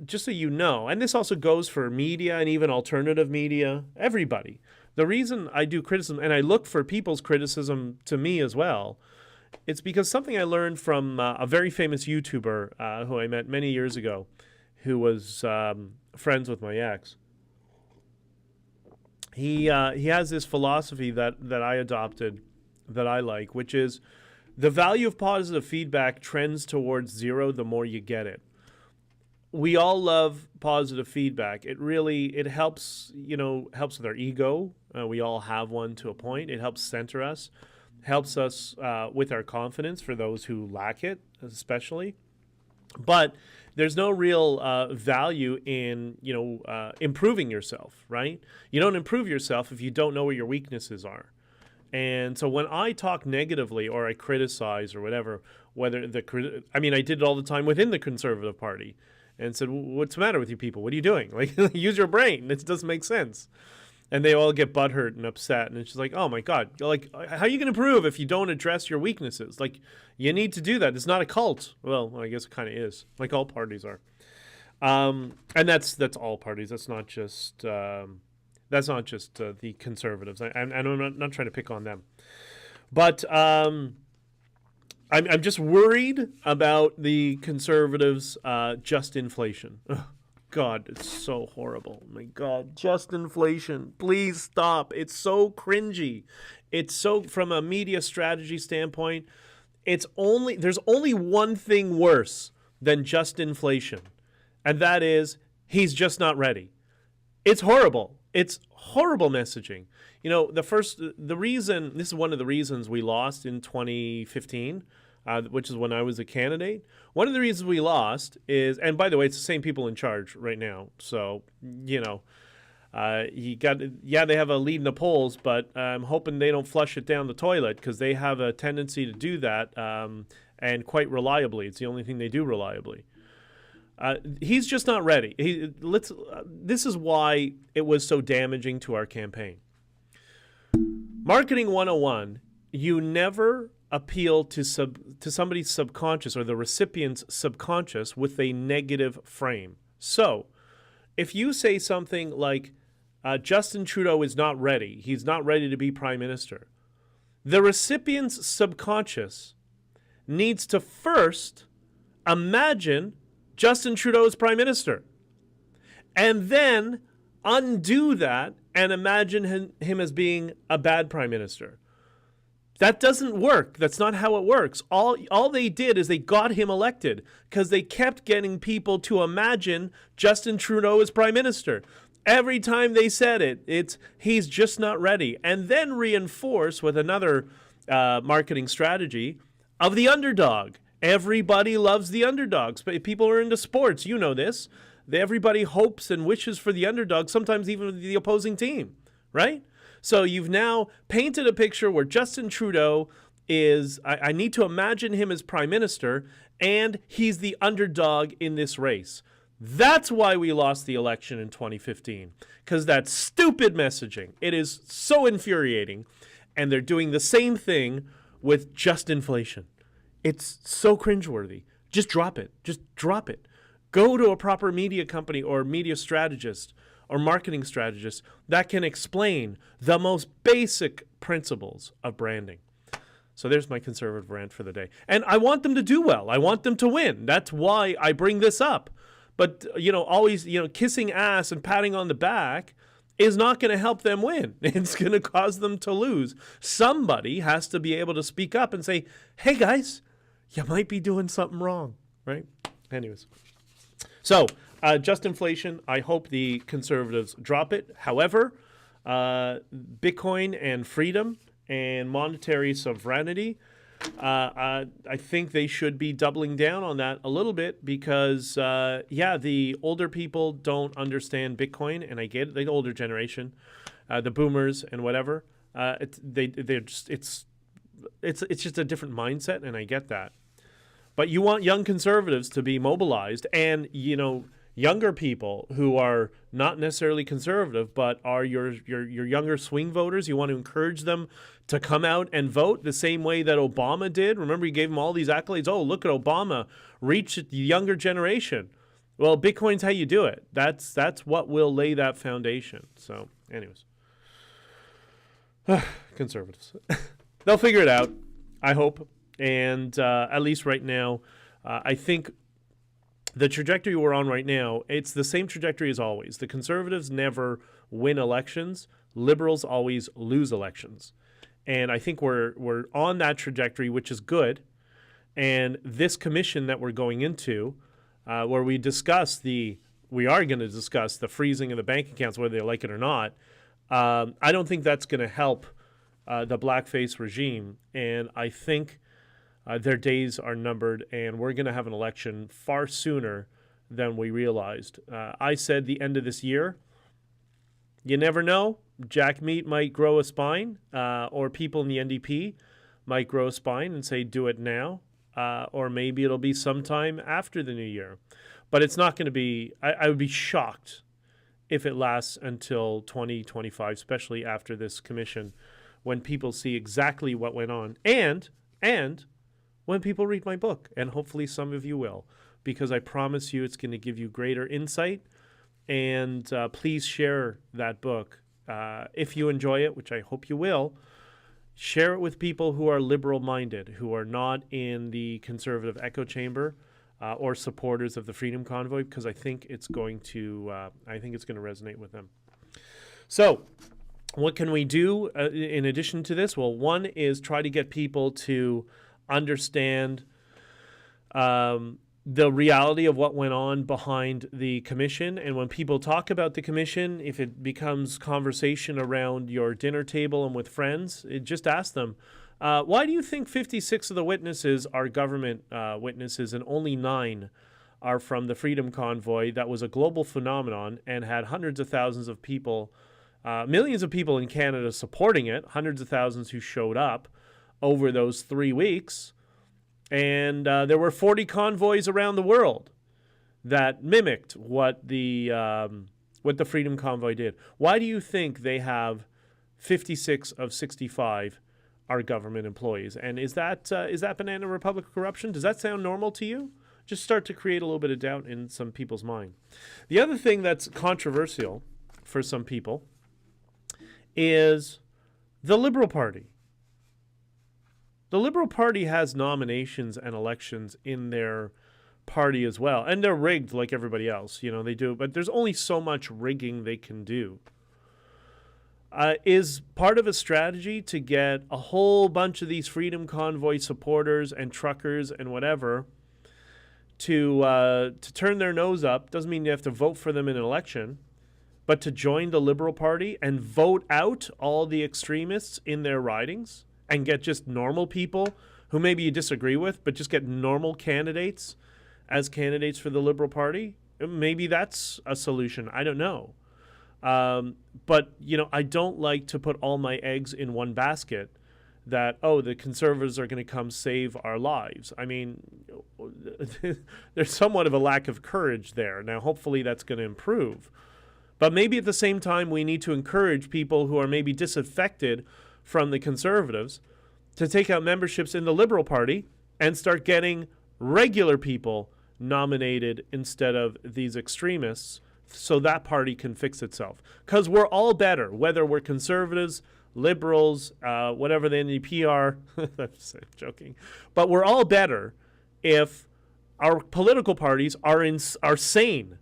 just so you know, and this also goes for media and even alternative media, everybody, the reason I do criticism, and I look for people's criticism to me as well, it's because something I learned from a very famous YouTuber who I met many years ago, who was friends with my ex. He has this philosophy that I adopted that I like, which is the value of positive feedback trends towards zero the more you get it. We all love positive feedback. It helps, helps with our ego. We all have one to a point. It helps center us, helps us with our confidence for those who lack it, especially. But there's no real value in, improving yourself, right? You don't improve yourself if you don't know where your weaknesses are. And so when I talk negatively or I criticize or whatever, I did it all the time within the Conservative Party and said, what's the matter with you people? What are you doing? Like, use your brain. It doesn't make sense. And they all get butthurt and upset. And it's just like, oh my God, like, how are you going to improve if you don't address your weaknesses? Like, you need to do that. It's not a cult. Well, I guess it kind of is, like all parties are. And that's all parties. That's not just the conservatives. And I'm not trying to pick on them. But I'm just worried about the conservatives' just inflation. Ugh, God, it's so horrible. My God, just inflation. Please stop. It's so cringy. It's so, from a media strategy standpoint, there's only one thing worse than just inflation. And that is, he's just not ready. It's horrible. It's horrible messaging. This is one of the reasons we lost in 2015, which is when I was a candidate. One of the reasons we lost is, and by the way, it's the same people in charge right now. So, they have a lead in the polls, but I'm hoping they don't flush it down the toilet, because they have a tendency to do that, and quite reliably. It's the only thing they do reliably. He's just not ready. This is why it was so damaging to our campaign. Marketing 101, you never appeal to somebody's subconscious or the recipient's subconscious with a negative frame. So, if you say something like, Justin Trudeau is not ready, he's not ready to be prime minister, the recipient's subconscious needs to first imagine Justin Trudeau as prime minister and then undo that and imagine him as being a bad prime minister. That doesn't work. That's not how it works. All they did is they got him elected because they kept getting people to imagine Justin Trudeau as prime minister. Every time they said it's he's just not ready. And then reinforce with another marketing strategy of the underdog. Everybody loves the underdogs. But if people are into sports, you know this. Everybody hopes and wishes for the underdog, sometimes even the opposing team, right? So you've now painted a picture where Justin Trudeau is, I need to imagine him as prime minister, and he's the underdog in this race. That's why we lost the election in 2015, because that's stupid messaging. It is so infuriating, and they're doing the same thing with just inflation. It's so cringeworthy. Just drop it. Just drop it. Go to a proper media company or media strategist or marketing strategist that can explain the most basic principles of branding. So there's my conservative rant for the day. And I want them to do well. I want them to win. That's why I bring this up. But, always, kissing ass and patting on the back is not going to help them win. It's going to cause them to lose. Somebody has to be able to speak up and say, hey, guys, you might be doing something wrong, right? Anyways. So, just inflation, I hope the conservatives drop it. However, Bitcoin and freedom and monetary sovereignty, I think they should be doubling down on that a little bit because, the older people don't understand Bitcoin, and I get it, the older generation, the boomers and whatever. It's just a different mindset, and I get that. But you want young conservatives to be mobilized and, younger people who are not necessarily conservative but are your younger swing voters. You want to encourage them to come out and vote the same way that Obama did. Remember, he gave him all these accolades. Oh, look at Obama, reach the younger generation. Well, Bitcoin's how you do it. That's what will lay that foundation. So, anyways. Conservatives. They'll figure it out, I hope. And at least right now, I think the trajectory we're on right now, it's the same trajectory as always. The conservatives never win elections. Liberals always lose elections. And I think we're on that trajectory, which is good. And this commission that we're going into, where we are going to discuss the freezing of the bank accounts, whether they like it or not, I don't think that's going to help the blackface regime. And I think their days are numbered, and we're going to have an election far sooner than we realized. I said the end of this year. You never know. Jack Meat might grow a spine, or people in the NDP might grow a spine and say, do it now. Or maybe it'll be sometime after the new year. But it's not going to be, I would be shocked if it lasts until 2025, especially after this commission, when people see exactly what went on. And when people read my book, and hopefully some of you will, because I promise you it's going to give you greater insight. And please share that book. If you enjoy it, which I hope you will, share it with people who are liberal-minded, who are not in the conservative echo chamber or supporters of the Freedom Convoy, because I think it's going to resonate with them. So, what can we do in addition to this? Well, one is try to get people to understand the reality of what went on behind the commission. And when people talk about the commission, if it becomes conversation around your dinner table and with friends, just ask them, why do you think 56 of the witnesses are government witnesses and only 9 are from the Freedom Convoy that was a global phenomenon and had hundreds of thousands of people, millions of people in Canada supporting it, hundreds of thousands who showed up over those 3 weeks, and there were 40 convoys around the world. that mimicked what the Freedom Convoy did. Why do you think they have 56 of 65 are government employees? And is that Banana Republic corruption? Does that sound normal to you? Just start to create a little bit of doubt in some people's mind. The other thing that's controversial for some people is the Liberal Party. The Liberal Party has nominations and elections in their party as well. And they're rigged like everybody else. They do. But there's only so much rigging they can do. Is part of a strategy to get a whole bunch of these Freedom Convoy supporters and truckers and whatever to turn their nose up. Doesn't mean you have to vote for them in an election, but to join the Liberal Party and vote out all the extremists in their ridings and get just normal people who maybe you disagree with, but just get normal candidates as candidates for the Liberal Party. Maybe that's a solution. I don't know. But, I don't like to put all my eggs in one basket that, the Conservatives are going to come save our lives. I mean, there's somewhat of a lack of courage there. Now, hopefully that's going to improve. But maybe at the same time, we need to encourage people who are maybe disaffected from the Conservatives to take out memberships in the Liberal Party and start getting regular people nominated instead of these extremists, so that party can fix itself. Because we're all better, whether we're Conservatives, Liberals, whatever the NDP are. I'm joking. But we're all better if our political parties are sane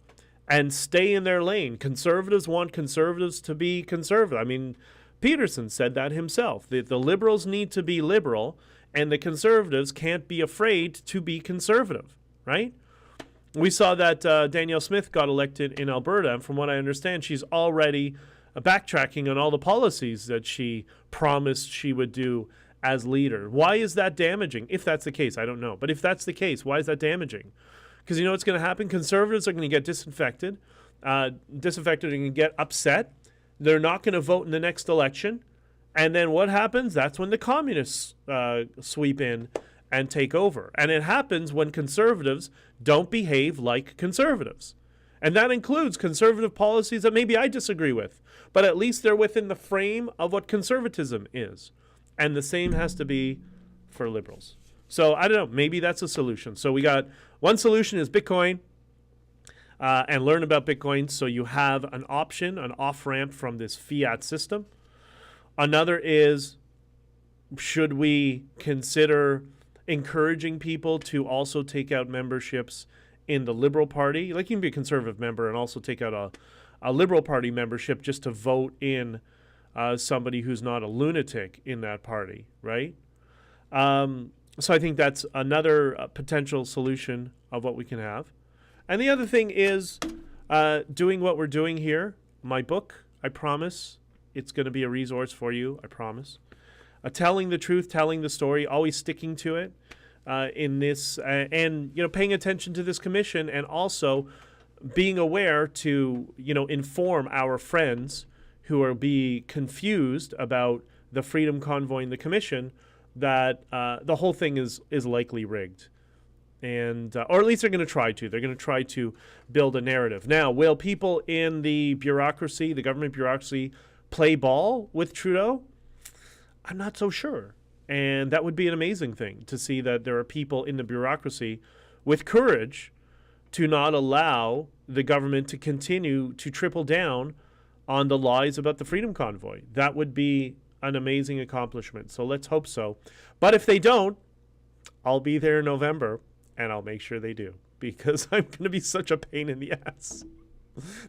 and stay in their lane. Conservatives want conservatives to be conservative. I mean, Peterson said that himself. The Liberals need to be liberal, and the Conservatives can't be afraid to be conservative, right? We saw that Danielle Smith got elected in Alberta, and from what I understand, she's already backtracking on all the policies that she promised she would do as leader. Why is that damaging? If that's the case, I don't know. But if that's the case, why is that damaging? Because you know what's going to happen? Conservatives are going to get disaffected and get upset. They're not going to vote in the next election. And then what happens? That's when the communists sweep in and take over. And it happens when conservatives don't behave like conservatives. And that includes conservative policies that maybe I disagree with, but at least they're within the frame of what conservatism is. And the same has to be for liberals. So I don't know, maybe that's a solution. So we got one solution is Bitcoin and learn about Bitcoin so you have an option, an off-ramp from this fiat system. Another is, should we consider encouraging people to also take out memberships in the Liberal Party? Like, you can be a conservative member and also take out a Liberal Party membership just to vote in somebody who's not a lunatic in that party, right? So I think that's another potential solution of what we can have. And the other thing is doing what we're doing here. My book, I promise, it's going to be a resource for you, I promise. Telling the truth, telling the story, always sticking to it in this, and paying attention to this commission, and also being aware to inform our friends who are confused about the Freedom Convoy and the commission that the whole thing is likely rigged. And or at least they're going to try to. They're going to try to build a narrative. Now, will people in the bureaucracy, the government bureaucracy, play ball with Trudeau? I'm not so sure. And that would be an amazing thing to see that there are people in the bureaucracy with courage to not allow the government to continue to triple down on the lies about the Freedom Convoy. That would be an amazing accomplishment. So let's hope so. But if they don't, I'll be there in November and I'll make sure they do, because I'm going to be such a pain in the ass.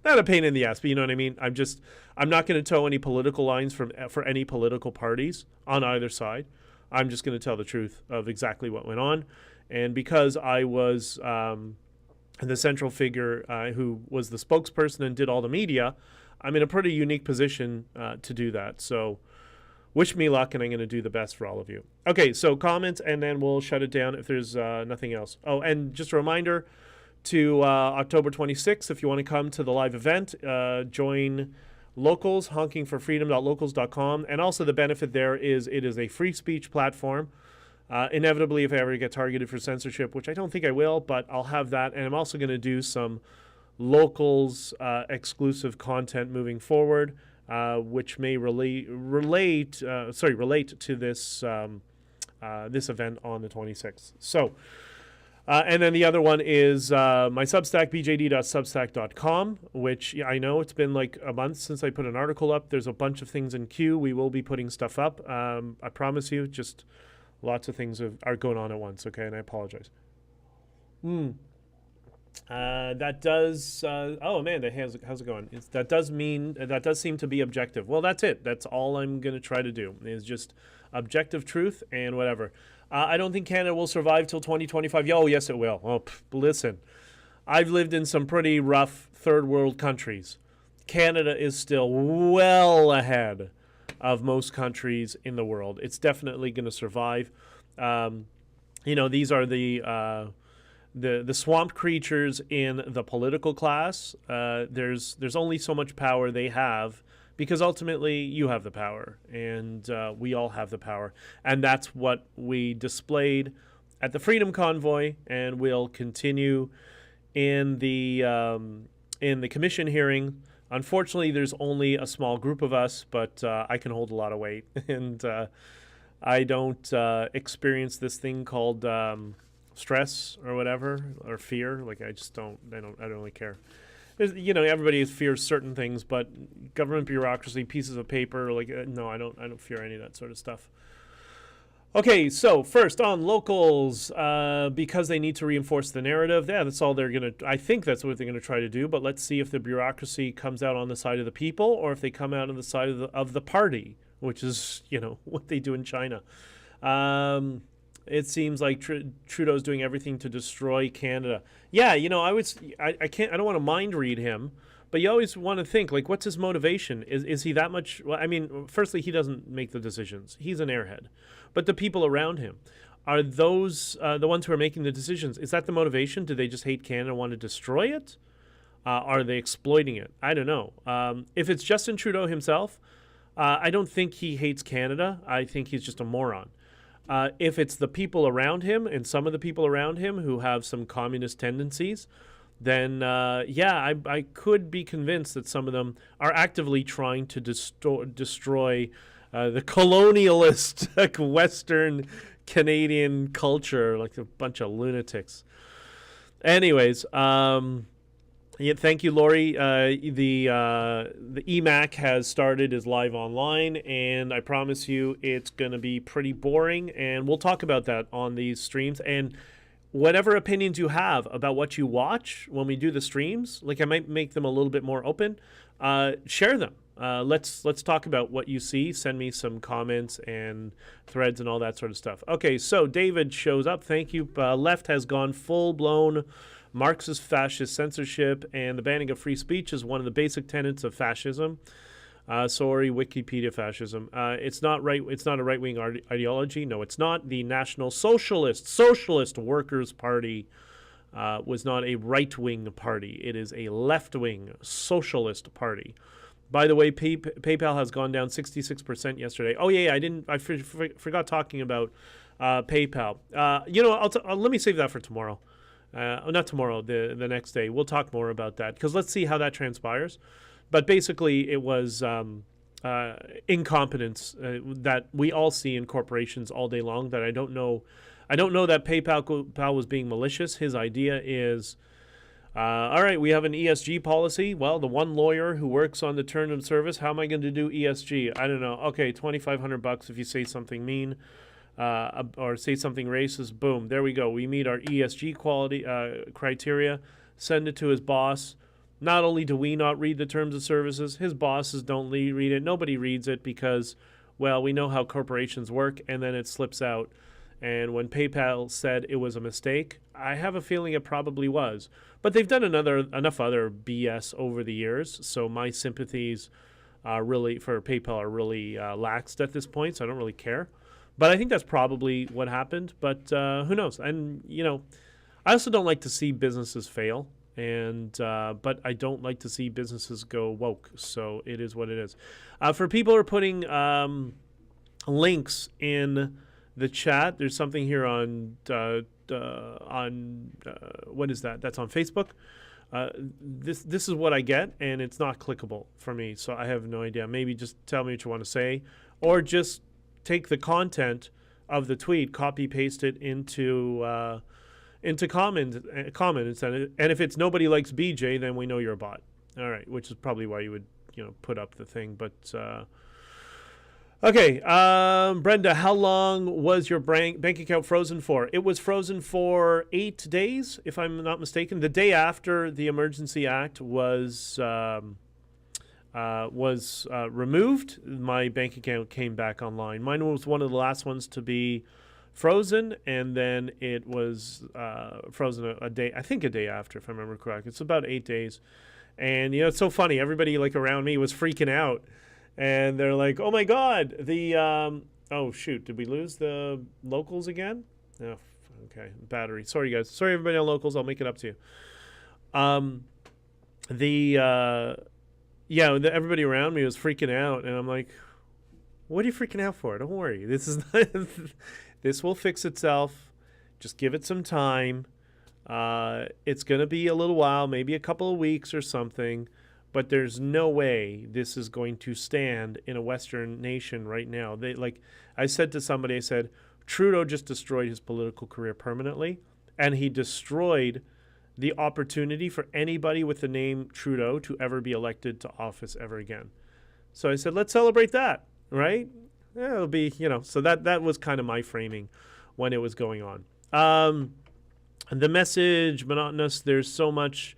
Not a pain in the ass, but you know what I mean? I'm not going to toe any political lines for any political parties on either side. I'm just going to tell the truth of exactly what went on. And because I was the central figure who was the spokesperson and did all the media, I'm in a pretty unique position to do that. So wish me luck, and I'm going to do the best for all of you. Okay, so comments, and then we'll shut it down if there's nothing else. Oh, and just a reminder, to October 26th, if you want to come to the live event, join Locals, honkingforfreedom.locals.com. And also the benefit there is it is a free speech platform. Inevitably, if I ever get targeted for censorship, which I don't think I will, but I'll have that. And I'm also going to do some locals exclusive content moving forward, which may relate to this this event on the 26th. So, and then the other one is my Substack, bjd.substack.com, which I know it's been like a month since I put an article up. There's a bunch of things in queue. We will be putting stuff up. I promise you, just lots of things are going on at once, okay? And I apologize. That does, oh, Amanda, how's it going? That does seem to be objective. Well, that's it. That's all I'm going to try to do is just objective truth and whatever. I don't think Canada will survive till 2025. Oh, yes, it will. Oh, listen, I've lived in some pretty rough third world countries. Canada is still well ahead of most countries in the world. It's definitely going to survive. These are the swamp creatures in the political class. There's only so much power they have because ultimately you have the power and we all have the power. And that's what we displayed at the Freedom Convoy and will continue in the commission hearing. Unfortunately, there's only a small group of us, but I can hold a lot of weight. And I don't experience this thing called stress or whatever, or fear. Like, I don't really care. Everybody fears certain things, but government bureaucracy, pieces of paper, no, I don't fear any of that sort of stuff. Okay, so first on locals, because they need to reinforce the narrative. Yeah, that's all I think that's what they're gonna try to do, but let's see if the bureaucracy comes out on the side of the people or if they come out on the side of the party, which is, what they do in China. It seems like Trudeau's doing everything to destroy Canada. Yeah, I don't want to mind read him, but you always want to think, what's his motivation? Is he that much? Well, I mean, firstly, he doesn't make the decisions. He's an airhead. But the people around him, are those the ones who are making the decisions? Is that the motivation? Do they just hate Canada and want to destroy it? Are they exploiting it? I don't know. If it's Justin Trudeau himself, I don't think he hates Canada. I think he's just a moron. If it's the people around him and some of the people around him who have some communist tendencies, then I could be convinced that some of them are actively trying to destroy the colonialist Western Canadian culture, like a bunch of lunatics. Anyways, thank you, Lori. The EMAC has started, is live online, and I promise you it's going to be pretty boring, and we'll talk about that on these streams. And whatever opinions you have about what you watch when we do the streams, I might make them a little bit more open, share them. Let's talk about what you see. Send me some comments and threads and all that sort of stuff. Okay, so David shows up. Thank you. Left has gone full-blown Marxist fascist censorship, and the banning of free speech is one of the basic tenets of fascism. Sorry, Wikipedia fascism. It's not right. It's not a right-wing ideology. No, it's not. The National Socialist Workers' Party was not a right-wing party. It is a left-wing socialist party. By the way, PayPal has gone down 66% yesterday. Oh yeah, I forgot talking about PayPal. Let me save that for tomorrow. Not tomorrow, the next day. We'll talk more about that because let's see how that transpires. But basically, it was incompetence that we all see in corporations all day long. That I don't know that PayPal was being malicious. His idea is, all right, we have an ESG policy. Well, the one lawyer who works on the term of service, how am I going to do ESG? I don't know. Okay, $2,500 if you say something mean. Or say something racist, boom, there we go. We meet our ESG quality criteria, send it to his boss. Not only do we not read the terms of services, his bosses don't read it. Nobody reads it because, well, we know how corporations work, and then it slips out. And when PayPal said it was a mistake, I have a feeling it probably was. But they've done enough other BS over the years, so my sympathies for PayPal are really laxed at this point, so I don't really care. But I think that's probably what happened. But who knows? And, I also don't like to see businesses fail. But I don't like to see businesses go woke. So it is what it is. For people who are putting links in the chat. There's something here on what is that? That's on Facebook. This is what I get, and it's not clickable for me, so I have no idea. Maybe just tell me what you want to say, or just take the content of the tweet, copy paste it into comment and send it. And if it's nobody likes BJ, then we know you're a bot. All right, which is probably why you would put up the thing. But okay, Brenda, how long was your bank account frozen for? It was frozen for 8 days, if I'm not mistaken. The day after the Emergency Act was removed, my bank account came back online. Mine was one of the last ones to be frozen, and then it was frozen a day after, if I remember correctly. It's about 8 days. And it's so funny. Everybody around me was freaking out, and they're like, "Oh my God, the oh shoot, did we lose the locals again?" Oh, okay, battery. Sorry guys. Sorry everybody on locals. I'll make it up to you. Everybody around me was freaking out, and I'm like, "What are you freaking out for? Don't worry. This is not, this will fix itself. Just give it some time. It's going to be a little while, maybe a couple of weeks or something, but there's no way this is going to stand in a Western nation right now." I said to somebody, I said, Trudeau just destroyed his political career permanently, and he destroyed the opportunity for anybody with the name Trudeau to ever be elected to office ever again. So I said, let's celebrate that, right? Yeah, it'll be, so that was kind of my framing when it was going on. The message, monotonous, there's so much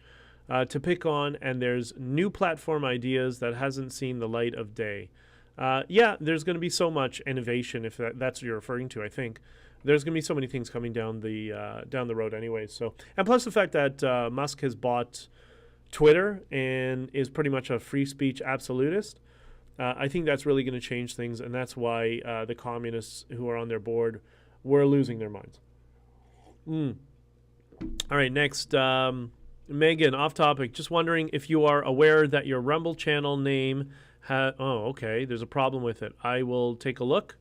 to pick on, and there's new platform ideas that hasn't seen the light of day. There's going to be so much innovation, if that's what you're referring to, I think. There's going to be so many things coming down the road anyway. So, and plus the fact that Musk has bought Twitter and is pretty much a free speech absolutist, I think that's really going to change things, and that's why the communists who are on their board were losing their minds. All right, next, Megan, off topic. Just wondering if you are aware that your Rumble channel name okay, there's a problem with it. I will take a look.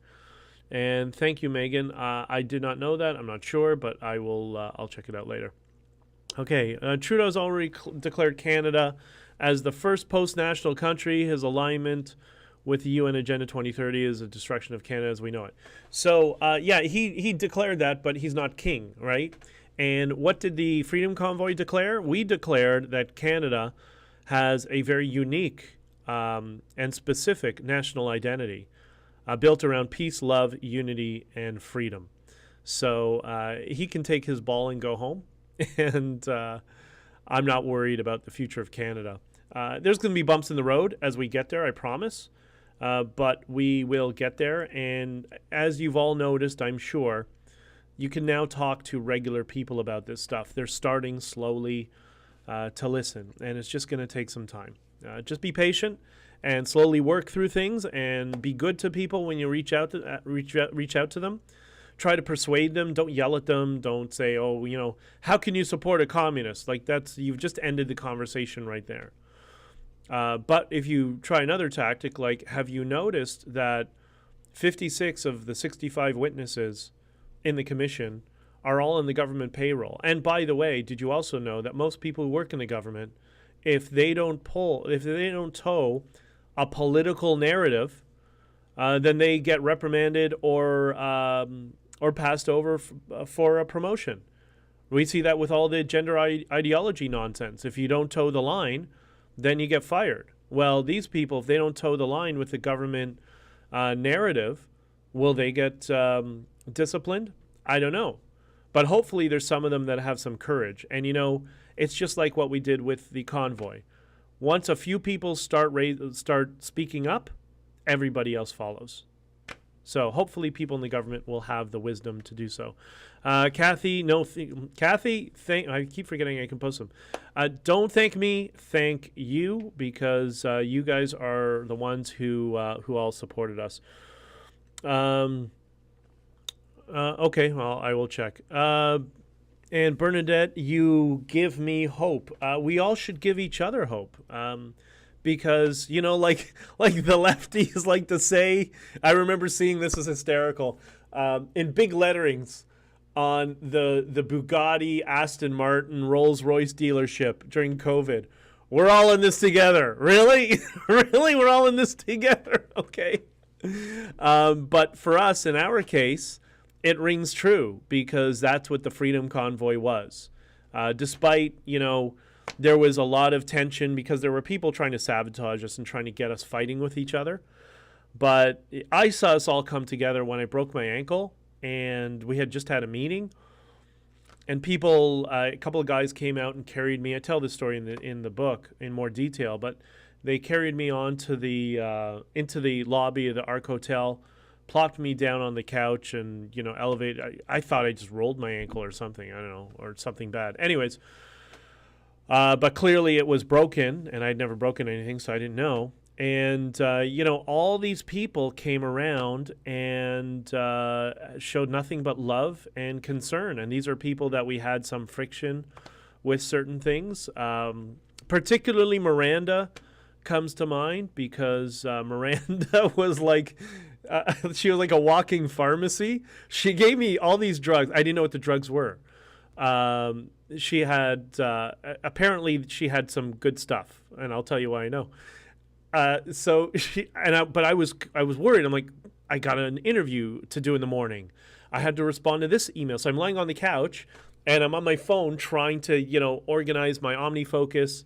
And thank you, Megan. I did not know that. I'm not sure, but I will. I'll check it out later. Okay, Trudeau's already declared Canada as the first post-national country. His alignment with the UN Agenda 2030 is a destruction of Canada as we know it. So, he declared that, but he's not king, right? And what did the Freedom Convoy declare? We declared that Canada has a very unique and specific national identity. Built around peace, love, unity, and freedom. So he can take his ball and go home, and I'm not worried about the future of Canada. There's going to be bumps in the road as we get there, I promise, but we will get there. And as you've all noticed, I'm sure, you can now talk to regular people about this stuff. They're starting slowly to listen, and it's just going to take some time. Just be patient and slowly work through things, and be good to people when you reach out to them. Try to persuade them. Don't yell at them. Don't say, "Oh, how can you support a communist?" You've just ended the conversation right there. But if you try another tactic, have you noticed that 56 of the 65 witnesses in the commission are all in the government payroll? And by the way, did you also know that most people who work in the government, if they don't toe a political narrative, then they get reprimanded or passed over for a promotion. We see that with all the gender ideology nonsense. If you don't toe the line, then you get fired. Well, these people, if they don't toe the line with the government narrative, will they get disciplined? I don't know. But hopefully there's some of them that have some courage. And, it's just like what we did with the convoy. Once a few people start speaking up, everybody else follows. So hopefully people in the government will have the wisdom to do so. Kathy, I keep forgetting I can post them. Don't thank me, thank you, because you guys are the ones who all supported us. Okay, well, I will check. And Bernadette, you give me hope. We all should give each other hope. Because, like the lefties like to say, I remember seeing this as hysterical. in big letterings on the Bugatti, Aston Martin, Rolls-Royce dealership during COVID. We're all in this together. Really? Really? We're all in this together. Okay. But for us, in our case, it rings true because that's what the Freedom Convoy was. Despite, there was a lot of tension because there were people trying to sabotage us and trying to get us fighting with each other. But I saw us all come together when I broke my ankle, and we had just had a meeting. And people, a couple of guys came out and carried me. I tell this story in the book in more detail, but they carried me onto into the lobby of the Ark Hotel, plopped me down on the couch, and elevated. I thought I just rolled my ankle or something. I don't know, or something bad. Anyways, but clearly it was broken, and I'd never broken anything, so I didn't know. And, all these people came around and showed nothing but love and concern. And these are people that we had some friction with certain things. Particularly Miranda comes to mind because Miranda was like, she was like a walking pharmacy. She gave me all these drugs. I didn't know what the drugs were. She had, apparently she had some good stuff. And I'll tell you why I know. So but I was worried. I'm like, I got an interview to do in the morning. I had to respond to this email. So I'm lying on the couch and I'm on my phone trying to, organize my OmniFocus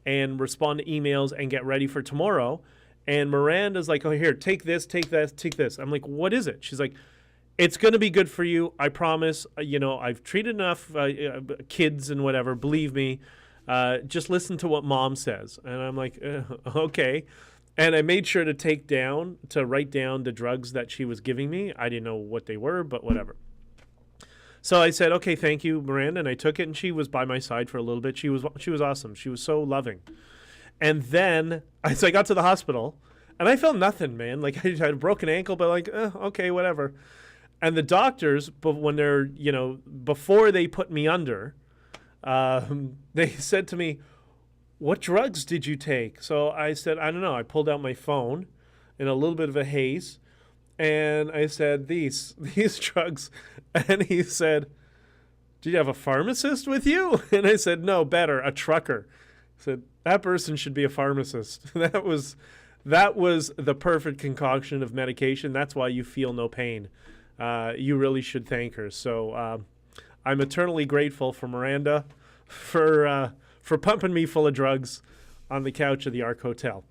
and respond to emails and get ready for tomorrow. And Miranda's like, oh, here, take this, take that, take this. I'm like, what is it? She's like, it's going to be good for you. I promise. I've treated enough kids and whatever. Believe me. Just listen to what mom says. And I'm like, okay. And I made sure to write down the drugs that she was giving me. I didn't know what they were, but whatever. So I said, okay, thank you, Miranda. And I took it, and she was by my side for a little bit. She was awesome. She was so loving. And then I got to the hospital, and I felt nothing, man. Like I had a broken ankle, but like, okay, whatever. And the doctors, but when they're, before they put me under, they said to me, what drugs did you take? So I said, I don't know. I pulled out my phone in a little bit of a haze, and I said, these drugs. And he said, did you have a pharmacist with you? And I said, no, better, a trucker. I said, that person should be a pharmacist. That was the perfect concoction of medication. That's why you feel no pain. You really should thank her. So I'm eternally grateful for Miranda for pumping me full of drugs on the couch of the Ark Hotel.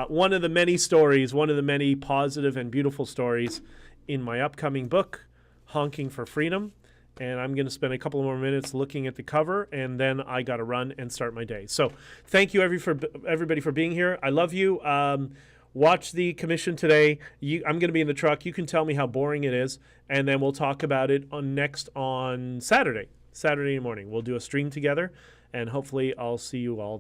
One of the many stories, one of the many positive and beautiful stories in my upcoming book, Honking for Freedom. And I'm going to spend a couple more minutes looking at the cover, and then I got to run and start my day. So thank you everybody for being here. I love you. Watch the commission today. I'm going to be in the truck. You can tell me how boring it is, and then we'll talk about it on Saturday morning. We'll do a stream together, and hopefully I'll see you all